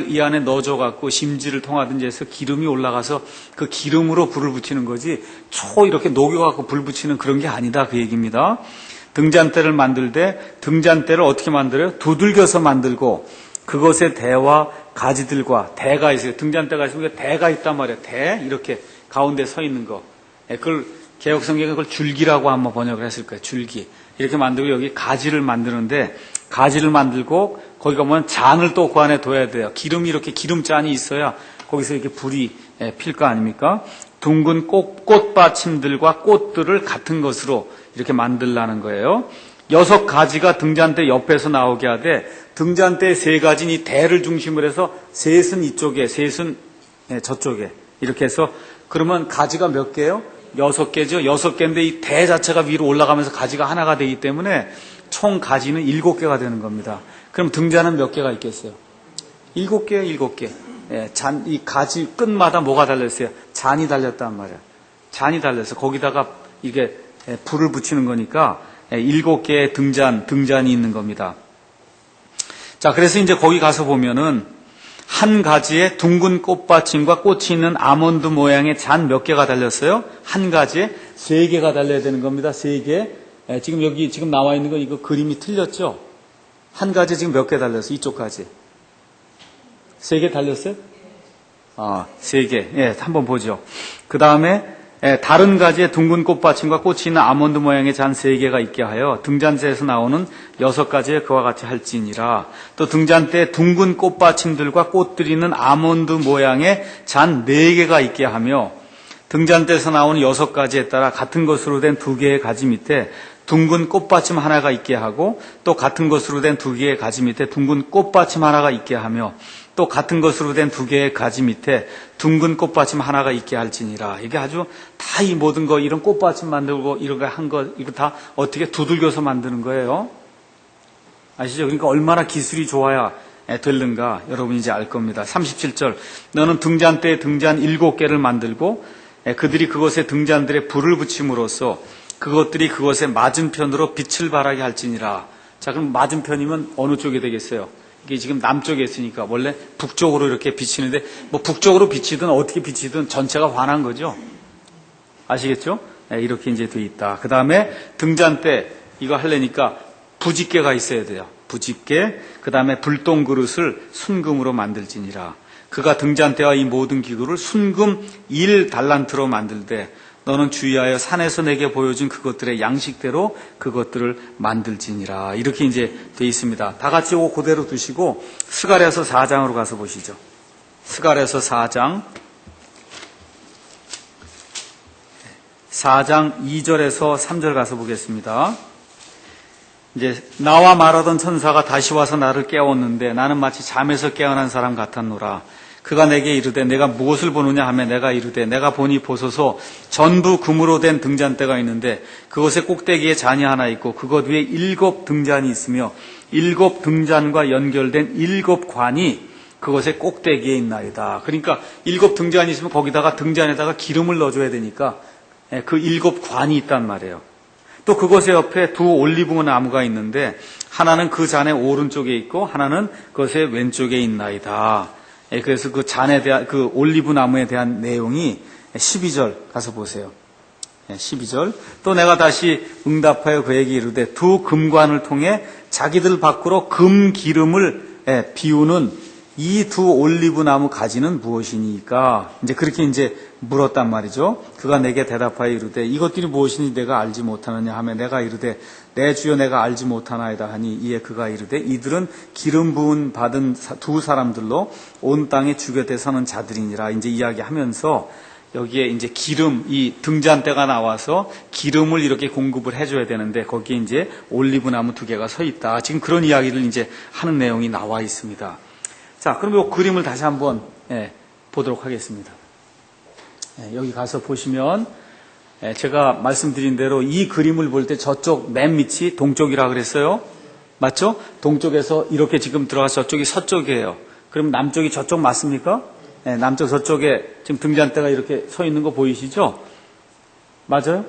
이 안에 넣어줘갖고 심지를 통하든지 해서 기름이 올라가서 그 기름으로 불을 붙이는 거지, 이렇게 녹여갖고 불 붙이는 그런 게 아니다, 그 얘기입니다. 등잔대를 만들 때 등잔대를 어떻게 만들어요? 두들겨서 만들고 그것에 대와 가지들과 대가 있어요. 등잔대가 있으면 대가 있단 말이에요. 이렇게 가운데 서 있는 거. 그걸 개혁성경에 그걸 줄기라고 한번 번역을 했을 거예요. 줄기. 이렇게 만들고 여기 가지를 만드는데, 가지를 만들고 거기 가면 잔을 또 그 안에 둬야 돼요. 기름이 이렇게 기름잔이 있어야 거기서 이렇게 불이 필 거 아닙니까? 둥근 꽃받침들과 꽃들을 같은 것으로 이렇게 만들라는 거예요. 6가지가 등잔대 옆에서 나오게 하되, 등잔대 3가지는 이 대를 중심으로 해서 셋은 이쪽에, 셋은 저쪽에 이렇게 해서, 그러면 가지가 몇 개예요? 6개죠. 6개인데 이 대 자체가 위로 올라가면서 가지가 하나가 되기 때문에 총 가지는 7개가 되는 겁니다. 그럼 등잔은 몇 개가 있겠어요? 7개예요, 7개. 이 가지 끝마다 뭐가 달렸어요? 잔이 달렸단 말이에요. 잔이 달려서 거기다가 이게 불을 붙이는 거니까 7개의 등잔이 있는 겁니다. 자, 그래서 이제 거기 가서 보면은 한 가지에 둥근 꽃받침과 꽃이 있는 아몬드 모양의 잔 몇 개가 달렸어요? 한 가지에 3개가 달려야 되는 겁니다. 3개. 지금 여기 지금 나와 있는 거 이거 그림이 틀렸죠? 한 가지 지금 몇 개 달렸어요? 이쪽까지. 3개 달렸어요? 3개. 예, 한번 보죠. 그 다음에 다른 가지의 둥근 꽃받침과 꽃이 있는 아몬드 모양의 잔 3개가 있게 하여 등잔대에서 나오는 6가지의 그와 같이 할지니라. 또 등잔대에 둥근 꽃받침들과 꽃들이 있는 아몬드 모양의 잔 4개가 있게 하며 등잔대에서 나오는 6가지에 따라 같은 것으로 된 2개의 가지 밑에 둥근 꽃받침 하나가 있게 하고 또 같은 것으로 된 2개의 가지 밑에 둥근 꽃받침 하나가 있게 하며 또 같은 것으로 된 2개의 가지 밑에 둥근 꽃받침 하나가 있게 할지니라. 이게 아주 다 이 모든 거 이런 꽃받침 만들고 이런 거 한 거 이거 다 어떻게 두들겨서 만드는 거예요. 아시죠? 그러니까 얼마나 기술이 좋아야 되는가 여러분이 이제 알 겁니다. 37절 너는 등잔대에 등잔 7개를 만들고 그들이 그것에 등잔들에 불을 붙임으로써 그것들이 그것의 맞은편으로 빛을 발하게 할지니라. 자, 그럼 맞은편이면 어느 쪽이 되겠어요? 이게 지금 남쪽에 있으니까 원래 북쪽으로 이렇게 비치는데 뭐 북쪽으로 비치든 어떻게 비치든 전체가 환한 거죠. 아시겠죠? 네, 이렇게 이제 돼 있다. 그 다음에 등잔대 이거 하려니까 부집개가 있어야 돼요. 부집개. 그 다음에 불똥 그릇을 순금으로 만들지니라. 그가 등잔대와 이 모든 기구를 순금 1달란트로 만들되 너는 주의하여 산에서 내게 보여준 그것들의 양식대로 그것들을 만들지니라. 이렇게 이제 돼 있습니다. 다 같이 이거 그대로 두시고 스가랴서 4장으로 가서 보시죠. 스가랴서 4장 2절에서 3절 가서 보겠습니다. 이제 나와 말하던 천사가 다시 와서 나를 깨웠는데 나는 마치 잠에서 깨어난 사람 같았노라. 그가 내게 이르되 내가 무엇을 보느냐 하며 내가 이르되 내가 보니 보소서 전부 금으로 된 등잔대가 있는데 그것의 꼭대기에 잔이 하나 있고 그것 위에 7 등잔이 있으며 7 등잔과 연결된 7 관이 그것의 꼭대기에 있나이다. 그러니까 7 등잔이 있으면 거기다가 등잔에다가 기름을 넣어줘야 되니까 그 7 관이 있단 말이에요. 또 그것의 옆에 2 올리브 나무가 있는데 하나는 그 잔의 오른쪽에 있고 하나는 그것의 왼쪽에 있나이다. 그래서 그 잔에 대한, 그 올리브 나무에 대한 내용이 12절 가서 보세요. 12절. 또 내가 다시 응답하여 그에게 이르되 2 금관을 통해 자기들 밖으로 금 기름을 비우는 이 2 올리브 나무 가지는 무엇이니까? 이제 그렇게 이제 물었단 말이죠. 그가 내게 대답하여 이르되 이것들이 무엇이니 내가 알지 못하느냐 하며 내가 이르되 내 주여 내가 알지 못하나이다 하니 이에 그가 이르되 이들은 기름 부은 받은 2 사람들로 온 땅에 주곁에 서는 자들이니라. 이제 이야기하면서 여기에 이제 기름, 이 등잔대가 나와서 기름을 이렇게 공급을 해줘야 되는데 거기에 이제 올리브 나무 2개가 서 있다. 지금 그런 이야기를 이제 하는 내용이 나와 있습니다. 자, 그럼 이 그림을 다시 한번 보도록 하겠습니다. 여기 가서 보시면 제가 말씀드린 대로 이 그림을 볼 때 저쪽 맨 밑이 동쪽이라 그랬어요. 맞죠? 동쪽에서 이렇게 지금 들어가서 저쪽이 서쪽이에요. 그럼 남쪽이 저쪽 맞습니까? 남쪽 저쪽에 지금 등잔대가 이렇게 서 있는 거 보이시죠? 맞아요?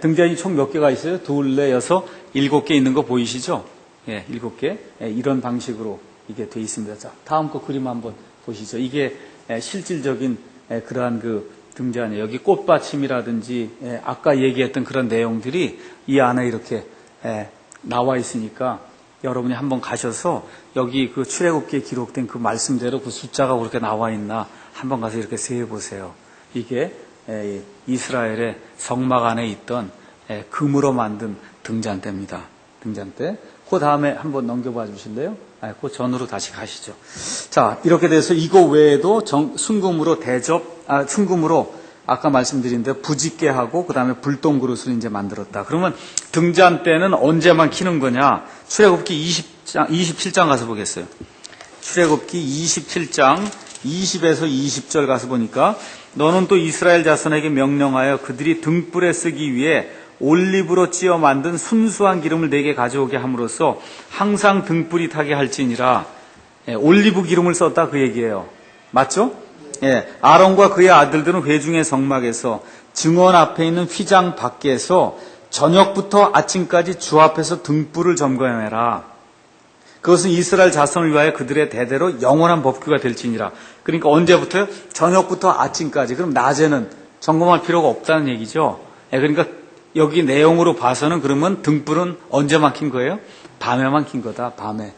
등잔이 총 몇 개가 있어요? 2, 4, 6, 7개 있는 거 보이시죠? 7개. 이런 방식으로 이게 돼 있습니다. 자, 다음 거 그림 한번 보시죠. 이게 실질적인 그러한 그 등잔이에요. 여기 꽃받침이라든지 아까 얘기했던 그런 내용들이 이 안에 이렇게 나와 있으니까 여러분이 한번 가셔서 여기 그 출애굽기에 기록된 그 말씀대로 그 숫자가 그렇게 나와 있나 한번 가서 이렇게 세어 보세요. 이게 이스라엘의 성막 안에 있던 금으로 만든 등잔대입니다. 등잔대. 그 다음에 한번 넘겨봐 주실래요? 그 전으로 다시 가시죠. 자, 이렇게 돼서 이거 외에도 순금으로 순금으로 아까 말씀드린 대로 부집개하고 그 다음에 불똥 그릇을 이제 만들었다. 그러면 등잔대는 언제만 키는 거냐? 출애굽기 27장 가서 보겠어요. 출애굽기 27장 20에서 20절 가서 보니까 너는 또 이스라엘 자손에게 명령하여 그들이 등불에 쓰기 위해 올리브로 찌어 만든 순수한 기름을 내게 가져오게 함으로써 항상 등불이 타게 할지니라. 올리브 기름을 썼다 그 얘기예요. 맞죠? 아론과 그의 아들들은 회중의 성막에서 증언 앞에 있는 휘장 밖에서 저녁부터 아침까지 주 앞에서 등불을 점검해라. 그것은 이스라엘 자손을 위하여 그들의 대대로 영원한 법규가 될지니라. 그러니까 언제부터요? 저녁부터 아침까지. 그럼 낮에는 점검할 필요가 없다는 얘기죠. 그러니까 여기 내용으로 봐서는 그러면 등불은 언제 막힌 거예요? 밤에만 킨 거다, 밤에.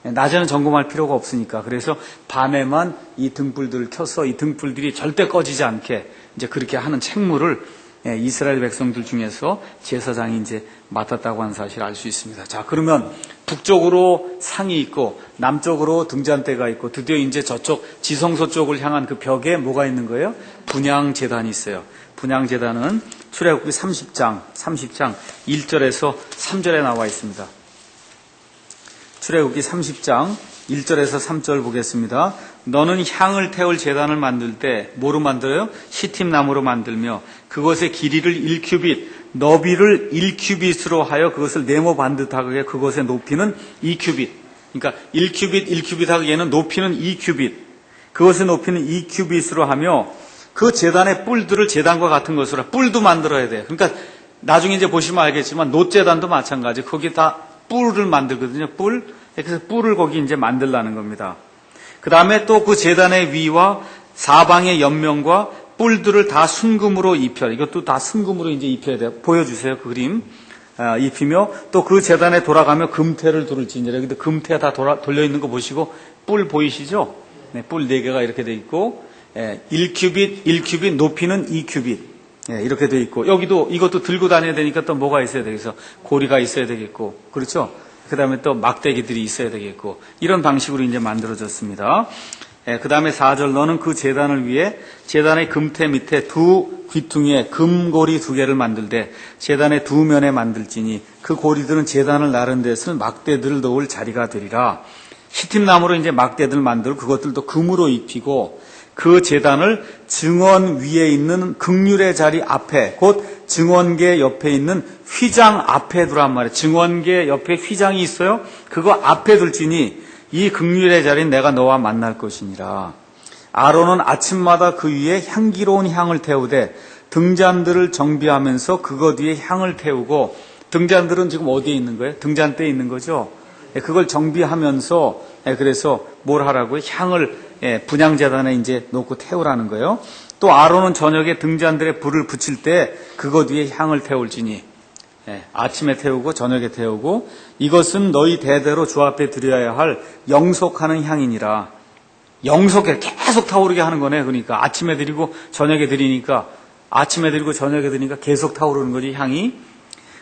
낮에는 점검할 필요가 없으니까. 그래서 밤에만 이 등불들을 켜서 이 등불들이 절대 꺼지지 않게 이제 그렇게 하는 책무를 이스라엘 백성들 중에서 제사장이 이제 맡았다고 하는 사실을 알 수 있습니다. 자, 그러면 북쪽으로 상이 있고 남쪽으로 등잔대가 있고 드디어 이제 저쪽 지성소 쪽을 향한 그 벽에 뭐가 있는 거예요? 분향제단이 있어요. 분향제단은 출애굽기 30장 1절에서 3절에 나와 있습니다. 출애굽기 30장 1절에서 3절 보겠습니다. 너는 향을 태울 제단을 만들 때 뭐로 만들어요? 시팀 나무로 만들며 그것의 길이를 1큐빗, 너비를 1큐빗으로 하여 그것을 네모 반듯하게 그것의 높이는 2큐빗. 그러니까 1큐빗 하기에는 높이는 2큐빗. 그것의 높이는 2큐빗으로 하며 그 제단의 뿔들을 제단과 같은 것으로 뿔도 만들어야 돼요. 그러니까 나중에 이제 보시면 알겠지만 놋제단도 마찬가지. 거기 다 뿔을 만들거든요. 뿔. 그래서 뿔을 거기 이제 만들라는 겁니다. 그 다음에 또 그 제단의 위와 사방의 옆면과 뿔들을 다 순금으로 입혀. 이것도 다 순금으로 이제 입혀야 돼요. 보여주세요. 그 그림. 입히며 또 그 제단에 돌아가며 금태를 두를지니라. 여기도 금태 다 돌려 있는 거 보시고 뿔 보이시죠? 네, 뿔 4개가 이렇게 돼 있고 1큐빗, 높이는 2큐빗. 이렇게 돼 있고 여기도 이것도 들고 다녀야 되니까 또 뭐가 있어야 되겠어? 고리가 있어야 되겠고. 그렇죠? 그 다음에 또 막대기들이 있어야 되겠고 이런 방식으로 이제 만들어졌습니다. 그 다음에 4절 너는 그 제단을 위해 제단의 금태 밑에 두 귀퉁이에 금고리 2개를 만들되 제단의 두 면에 만들지니 그 고리들은 제단을 나른 데서 막대들을 넣을 자리가 되리라. 시팀나무로 이제 막대들 만들고 그것들도 금으로 입히고 그 제단을 증언 위에 있는 극률의 자리 앞에 곧 증언계 옆에 있는 휘장 앞에 두란 말이에요. 증언계 옆에 휘장이 있어요. 그거 앞에 둘지니 이 극률의 자리는 내가 너와 만날 것이니라. 아론은 아침마다 그 위에 향기로운 향을 태우되 등잔들을 정비하면서 그것 위에 향을 태우고 등잔들은 지금 어디에 있는 거예요? 등잔대에 있는 거죠. 그걸 정비하면서 그래서 뭘 하라고요? 향을 분향제단에 이제 놓고 태우라는 거예요. 또 아론은 저녁에 등잔들에 불을 붙일 때 그것 위에 향을 태울지니 아침에 태우고 저녁에 태우고 이것은 너희 대대로 주 앞에 드려야 할 영속하는 향이니라. 영속해 계속 타오르게 하는 거네. 그러니까 아침에 드리고 저녁에 드리니까 아침에 드리고 저녁에 드리니까 계속 타오르는 거지 향이.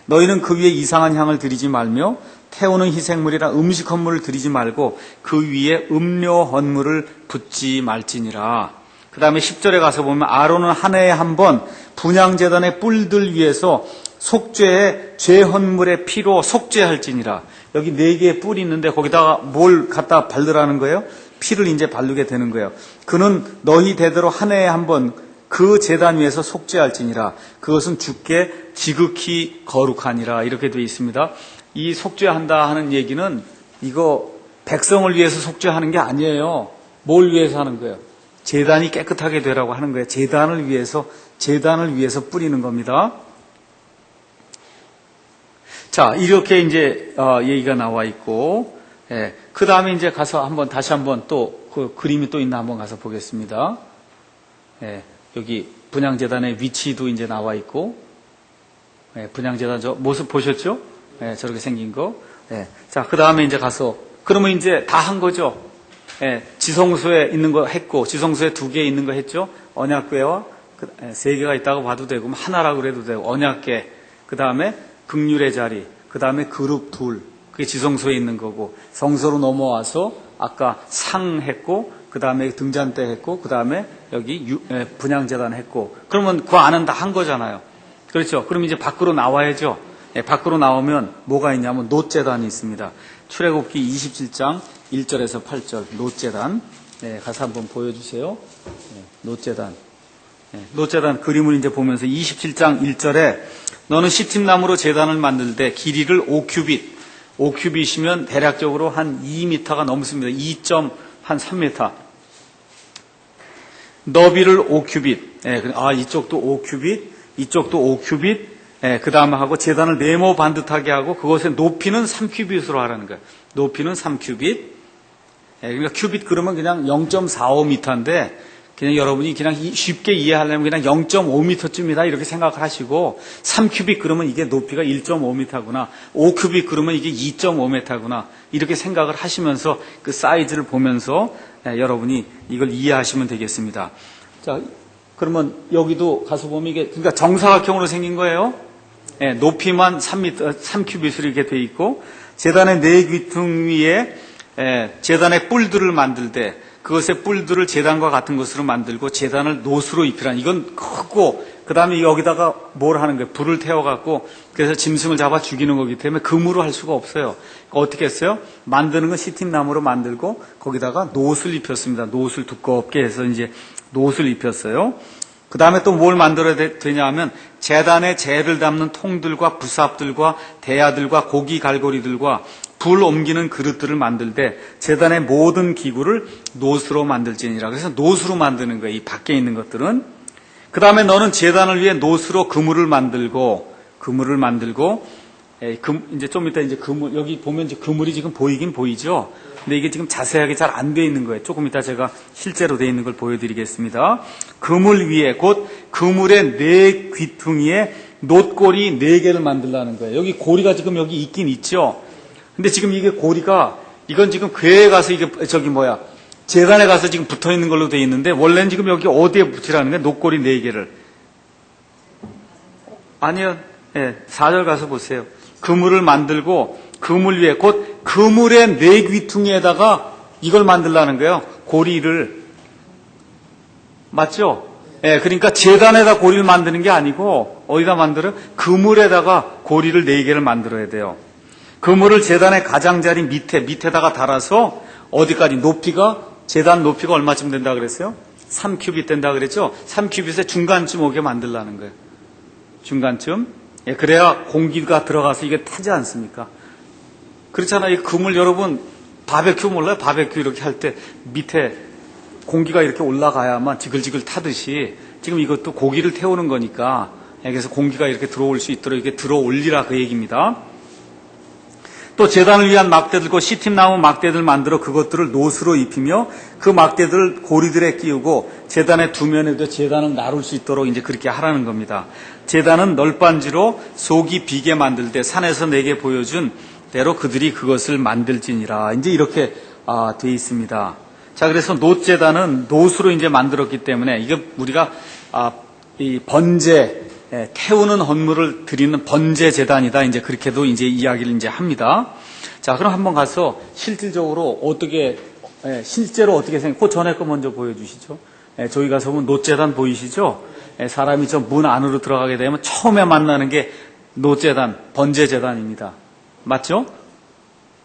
너희는 그 위에 이상한 향을 드리지 말며 태우는 희생물이라 음식 헌물을 드리지 말고 그 위에 음료 헌물을 붓지 말지니라. 그 다음에 10절에 가서 보면 아론은 한 해에 한 번 분향제단의 뿔들 위에서 속죄의 죄 헌물의 피로 속죄할지니라. 여기 4개의 뿔이 있는데 거기다가 뭘 갖다 바르라는 거예요? 피를 이제 바르게 되는 거예요. 그는 너희 대대로 한 해에 한 번 그 제단 위에서 속죄할지니라. 그것은 주께 지극히 거룩하니라. 이렇게 되어 있습니다. 이 속죄한다 하는 얘기는 이거 백성을 위해서 속죄하는 게 아니에요. 뭘 위해서 하는 거예요? 제단이 깨끗하게 되라고 하는 거예요. 제단을 위해서 뿌리는 겁니다. 자, 이렇게 이제 얘기가 나와 있고, 그 다음에 이제 가서 다시 한번 또 그 그림이 또 있나 한번 가서 보겠습니다. 여기 분향제단의 위치도 이제 나와 있고, 분향제단 저 모습 보셨죠? 저렇게 생긴 거. 자, 그 다음에 이제 가서 그러면 이제 다 한 거죠. 지성소에 있는 거 했고, 지성소에 2개 있는 거 했죠. 언약궤와 3개가 있다고 봐도 되고, 하나라고 그래도 되고, 언약궤, 그 다음에 극률의 자리, 그 다음에 그룹 둘, 그게 지성소에 있는 거고, 성소로 넘어와서 아까 상 했고, 그 다음에 등잔대 했고, 그 다음에 여기 분향제단 했고, 그러면 그 안은 다 한 거잖아요. 그렇죠. 그럼 이제 밖으로 나와야죠. 밖으로 나오면 뭐가 있냐면 놋제단이 있습니다. 출애굽기 27장 1절에서 8절 놋제단. 가서 한번 보여주세요. 놋제단. 놋제단 그림을 이제 보면서 27장 1절에 너는 시팀나무로 제단을 만들 때 길이를 5큐빗이면 대략적으로 한 2m가 넘습니다. 2.3m. 너비를 5큐빗. 이쪽도 5큐빗, 이쪽도 5큐빗. 그 다음에 하고 제단을 네모 반듯하게 하고 그것의 높이는 3큐빗으로 하라는 거예요. 높이는 3큐빗. 그러니까 큐빗 그러면 그냥 0.45m인데 그냥 여러분이 그냥 쉽게 이해하려면 그냥 0.5m쯤이다 이렇게 생각을 하시고 3큐빅 그러면 이게 높이가 1.5m구나. 5큐빅 그러면 이게 2.5m구나. 이렇게 생각을 하시면서 그 사이즈를 보면서 여러분이 이걸 이해하시면 되겠습니다. 자, 그러면 여기도 가서 보면 이게 그러니까 정사각형으로 생긴 거예요. 높이만 3큐빗으로 이렇게 돼 있고 제단의 네 귀퉁 위에 제단의 뿔들을 만들 때 그것의 뿔들을 제단과 같은 것으로 만들고 제단을 노수로 입히라는 이건 크고 그 다음에 여기다가 뭘 하는 거예요? 불을 태워갖고 그래서 짐승을 잡아 죽이는 거기 때문에 금으로 할 수가 없어요. 그러니까 어떻게 했어요? 만드는 건 시팀나무로 만들고 거기다가 노수를 입혔습니다. 노수를 두껍게 해서 이제 노수를 입혔어요. 그 다음에 또 뭘 만들어야 되냐 하면 제단에 재를 담는 통들과 부삽들과 대야들과 고기 갈고리들과 불 옮기는 그릇들을 만들 때 제단의 모든 기구를 노수로 만들지니라. 그래서 노수로 만드는 거예요. 이 밖에 있는 것들은. 그 다음에 너는 제단을 위해 노수로 그물을 만들고 이제 좀 이따 이제 그물 여기 보면 이제 그물이 지금 보이긴 보이죠. 근데 이게 지금 자세하게 잘 안 돼 있는 거예요. 조금 이따 제가 실제로 돼 있는 걸 보여드리겠습니다. 그물 위에 곧 그물의 네 귀퉁이에 놋고리 4개를 만들라는 거예요. 여기 고리가 지금 여기 있긴 있죠. 근데 지금 이게 고리가 이건 지금 궤에 가서 이게 제단에 가서 지금 붙어 있는 걸로 돼 있는데 원래는 지금 여기 어디에 붙이라는 거예요? 놋고리 4개를. 아니요. 4절 가서 보세요. 그물을 만들고 그물 위에 곧 그물의 네 귀퉁이에다가 이걸 만들라는 거예요. 고리를. 맞죠? 그러니까 제단에다 고리를 만드는 게 아니고 어디다 만들어요? 그물에다가 고리를 4개를 만들어야 돼요. 그물을 제단의 가장자리 밑에다가 달아서 어디까지 제단 높이가 얼마쯤 된다 그랬어요? 3큐빗 된다 그랬죠? 3큐빗의 중간쯤 오게 만들라는 거예요. 중간쯤. 그래야 공기가 들어가서 이게 타지 않습니까? 그렇잖아요. 이 그물 여러분 바베큐 몰라요? 바베큐 이렇게 할 때 밑에 공기가 이렇게 올라가야만 지글지글 타듯이 지금 이것도 고기를 태우는 거니까 그래서 공기가 이렇게 들어올 수 있도록 이렇게 들어 올리라 그 얘기입니다. 또 제단을 위한 막대들과 시팀나무 막대들 만들어 그것들을 노수로 입히며 그 막대들을 고리들에 끼우고 제단의 두 면에도 제단을 나룰 수 있도록 이제 그렇게 하라는 겁니다. 제단은 널빤지로 속이 비게 만들 때 산에서 내게 보여준 대로 그들이 그것을 만들지니라. 이제 이렇게 돼 있습니다. 자, 그래서 놋제단은 노수로 이제 만들었기 때문에 이게 우리가 이 번제 태우는 헌물을 드리는 번제 제단이다. 이제 그렇게도 이제 이야기를 이제 합니다. 자, 그럼 한번 가서 실질적으로 실제로 어떻게 그 전에 거 먼저 보여주시죠. 저희 가서 보면 놋제단 보이시죠? 사람이 저 문 안으로 들어가게 되면 처음에 만나는 게 놋제단, 번제 제단입니다. 맞죠?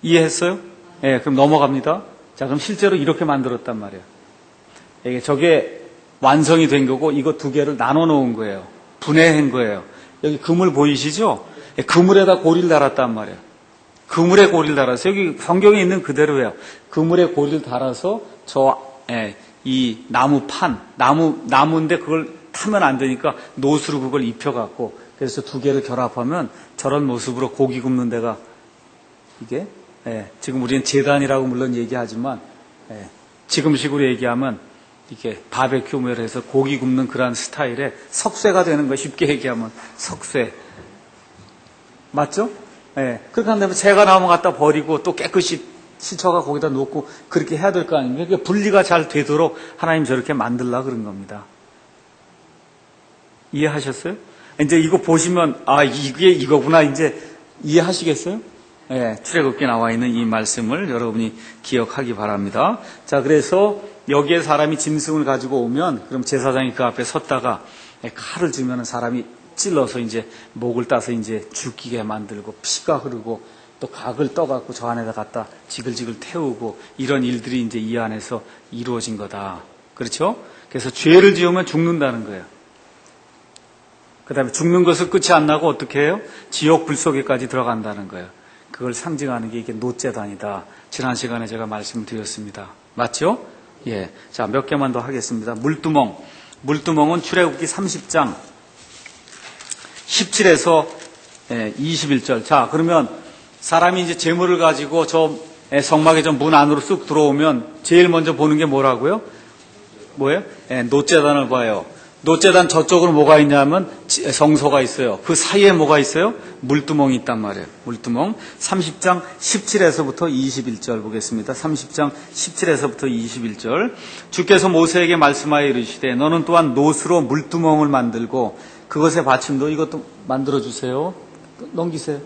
이해했어요? 그럼 넘어갑니다. 자, 그럼 실제로 이렇게 만들었단 말이에요. 저게 완성이 된 거고 이거 2개를 나눠 놓은 거예요. 분해한 거예요. 여기 그물 보이시죠? 그물에다 고리를 달았단 말이에요. 그물에 고리를 달아서 여기 성경에 있는 그대로예요. 그물에 고리를 달아서 이 나무인데 그걸 타면 안 되니까 노수로 그걸 입혀갖고 그래서 2개를 결합하면 저런 모습으로 고기 굽는 데가 이게 지금 우리는 제단이라고 물론 얘기하지만 지금식으로 얘기하면 이게 바베큐 멜에서 고기 굽는 그런 스타일의 석쇠가 되는 거예요. 쉽게 얘기하면 석쇠. 맞죠? 그렇게 한다면 새가 나무 갖다 버리고 또 깨끗이 씻어가 거기다 놓고 그렇게 해야 될 거 아닙니까? 그러니까 분리가 잘 되도록 하나님 저렇게 만들라 그런 겁니다. 이해하셨어요? 이제 이거 보시면 이게 이거구나 이제 이해하시겠어요? 출애굽기에 나와 있는 이 말씀을 여러분이 기억하기 바랍니다. 자, 그래서 여기에 사람이 짐승을 가지고 오면 그럼 제사장이 그 앞에 섰다가 칼을 주면은 사람이 찔러서 이제 목을 따서 이제 죽게 만들고 피가 흐르고 또 각을 떠갖고 저 안에다 갖다 지글지글 태우고 이런 일들이 이제 이 안에서 이루어진 거다. 그렇죠? 그래서 죄를 지으면 죽는다는 거예요. 그 다음에 죽는 것을 끝이 안 나고 어떻게 해요? 지옥 불 속에까지 들어간다는 거예요. 그걸 상징하는 게 이게 놋제단이다. 지난 시간에 제가 말씀드렸습니다. 맞죠? 자, 몇 개만 더 하겠습니다. 물두멍은 출애굽기 30장 17에서 21절. 자, 그러면 사람이 이제 재물을 가지고 저 성막의 저 문 안으로 쑥 들어오면 제일 먼저 보는 게 뭐라고요? 뭐예요? 예, 노제단을 봐요. 노제단 저쪽으로 뭐가 있냐면 성소가 있어요. 그 사이에 뭐가 있어요? 물두멍이 있단 말이에요. 물두멍. 30장 17에서부터 21절 보겠습니다. 30장 17에서부터 21절. 주께서 모세에게 말씀하여 이르시되 너는 또한 노스로 물두멍을 만들고 그것의 받침도 이것도 만들어 주세요. 넘기세요.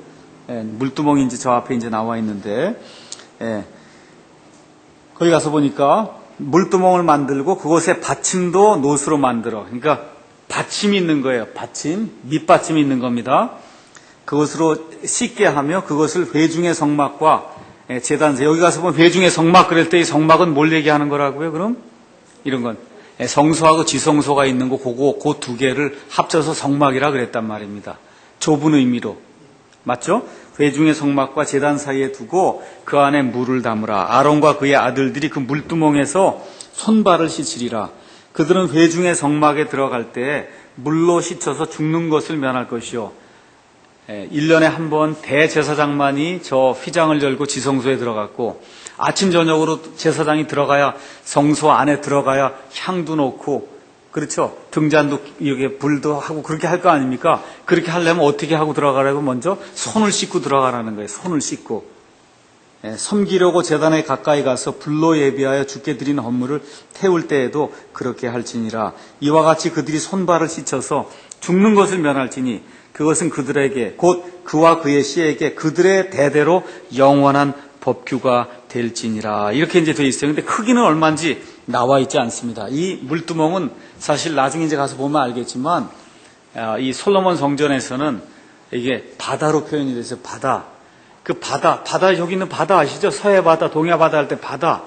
예, 물두멍이 이제 저 앞에 이제 나와 있는데, 예, 거기 가서 보니까 물두멍을 만들고 그곳에 받침도 노스로 만들어. 그러니까 받침이 있는 거예요. 받침, 밑받침이 있는 겁니다. 그것으로 씻게 하며 그것을 회중의 성막과 제단세. 여기 가서 보면 회중의 성막 그럴 때 이 성막은 뭘 얘기하는 거라고요? 그럼 이런 건 성소하고 지성소가 있는 거 그거 그 두 개를 합쳐서 성막이라 그랬단 말입니다. 좁은 의미로. 맞죠? 회중의 성막과 제단 사이에 두고 그 안에 물을 담으라. 아론과 그의 아들들이 그 물두멍에서 손발을 씻으리라. 그들은 회중의 성막에 들어갈 때 물로 씻어서 죽는 것을 면할 것이요. 1년에 한 번 대제사장만이 저 휘장을 열고 지성소에 들어갔고 아침 저녁으로 제사장이 들어가야 성소 안에 들어가야 향도 놓고 그렇죠. 등잔도 여기 불도 하고 그렇게 할 거 아닙니까? 그렇게 하려면 어떻게 하고 들어가라고 먼저 손을 씻고 들어가라는 거예요. 손을 씻고. 섬기려고 제단에 가까이 가서 불로 예비하여 주께 드린 헌물을 태울 때에도 그렇게 할지니라. 이와 같이 그들이 손발을 씻어서 죽는 것을 면할지니 그것은 그들에게 곧 그와 그의 씨에게 그들의 대대로 영원한 법규가 될지니라. 이렇게 이제 돼 있어요. 근데 크기는 얼마인지 나와 있지 않습니다. 이 물두멍은 사실 나중에 이제 가서 보면 알겠지만 이 솔로몬 성전에서는 이게 바다로 표현이 돼서 바다. 그 바다 여기 있는 바다 아시죠? 서해 바다, 동해 바다 할 때 바다.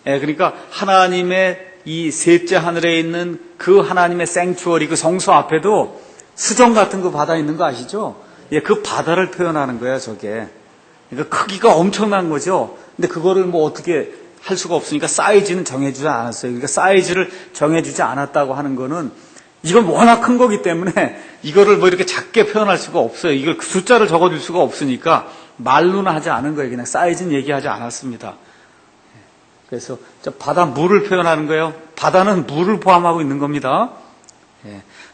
그러니까 하나님의 이 셋째 하늘에 있는 그 하나님의 생추어리 그 성소 앞에도 수정 같은 그 바다 있는 거 아시죠? 그 바다를 표현하는 거예요, 저게. 그러니까 크기가 엄청난 거죠. 근데 그거를 뭐 어떻게 할 수가 없으니까 사이즈는 정해주지 않았어요. 그러니까 사이즈를 정해주지 않았다고 하는 거는 이건 워낙 큰 거기 때문에 이거를 뭐 이렇게 작게 표현할 수가 없어요. 이걸 숫자를 적어줄 수가 없으니까 말로는 하지 않은 거예요. 그냥 사이즈는 얘기하지 않았습니다. 그래서 저 바다 물을 표현하는 거예요. 바다는 물을 포함하고 있는 겁니다.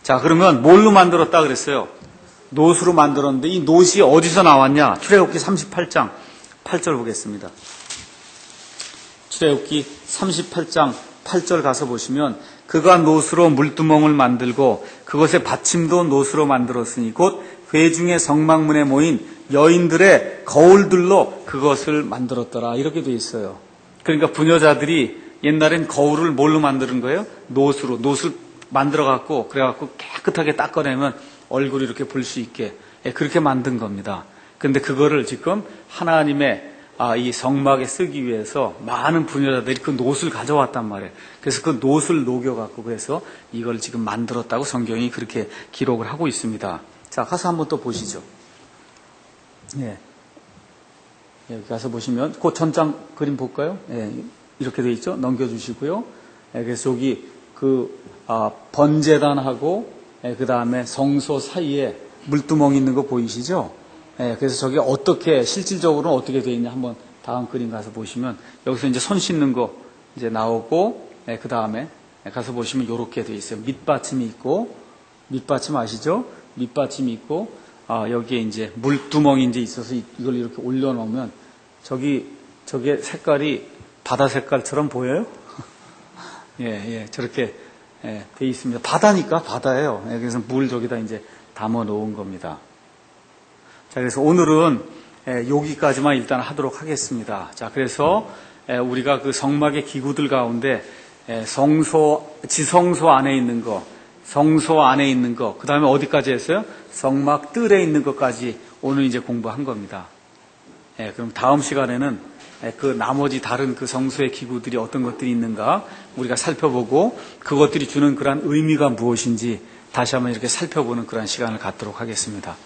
자, 그러면 뭘로 만들었다 그랬어요? 노수로 만들었는데 이 노시 어디서 나왔냐? 출애굽기 38장 8절 보겠습니다. 출애굽기 38장 8절 가서 보시면 그가 노수로 물두멍을 만들고 그것의 받침도 노수로 만들었으니 곧 회중의 성막문에 모인 여인들의 거울들로 그것을 만들었더라. 이렇게 돼 있어요. 그러니까 부녀자들이 옛날엔 거울을 뭘로 만드는 거예요? 노수로. 노수를 만들어갖고 그래갖고 깨끗하게 닦아내면 얼굴이 이렇게 볼 수 있게 그렇게 만든 겁니다. 그런데 그거를 지금 하나님의 이 성막에 쓰기 위해서 많은 부녀자들이 그 노수를 가져왔단 말이에요. 그래서 그 노수를 녹여갖고 그래서 이걸 지금 만들었다고 성경이 그렇게 기록을 하고 있습니다. 자, 가서 한번 또 보시죠. 여기 가서 보시면 그 전장 그림 볼까요? 이렇게 돼 있죠. 넘겨주시고요. 그래서 여기 그 번제단하고 그 다음에 성소 사이에 물두멍이 있는 거 보이시죠? 그래서 저게 어떻게 실질적으로는 어떻게 돼 있냐 한번 다음 그림 가서 보시면 여기서 이제 손 씻는 거 이제 나오고 그 다음에 가서 보시면 이렇게 돼 있어요. 밑받침이 있고 밑받침 아시죠? 밑받침이 있고 여기에 이제 물두멍이 이제 있어서 이걸 이렇게 올려놓으면 저게 색깔이 바다 색깔처럼 보여요? 저렇게 돼 있습니다. 바다니까 바다예요. 그래서 물 저기다 이제 담아 놓은 겁니다. 자, 그래서 오늘은 여기까지만 일단 하도록 하겠습니다. 자, 그래서 우리가 그 성막의 기구들 가운데 지성소 안에 있는 거, 성소 안에 있는 거, 그 다음에 어디까지 했어요? 성막 뜰에 있는 것까지 오늘 이제 공부한 겁니다. 그럼 다음 시간에는 그 나머지 다른 그 성소의 기구들이 어떤 것들이 있는가 우리가 살펴보고 그것들이 주는 그러한 의미가 무엇인지 다시 한번 이렇게 살펴보는 그런 시간을 갖도록 하겠습니다.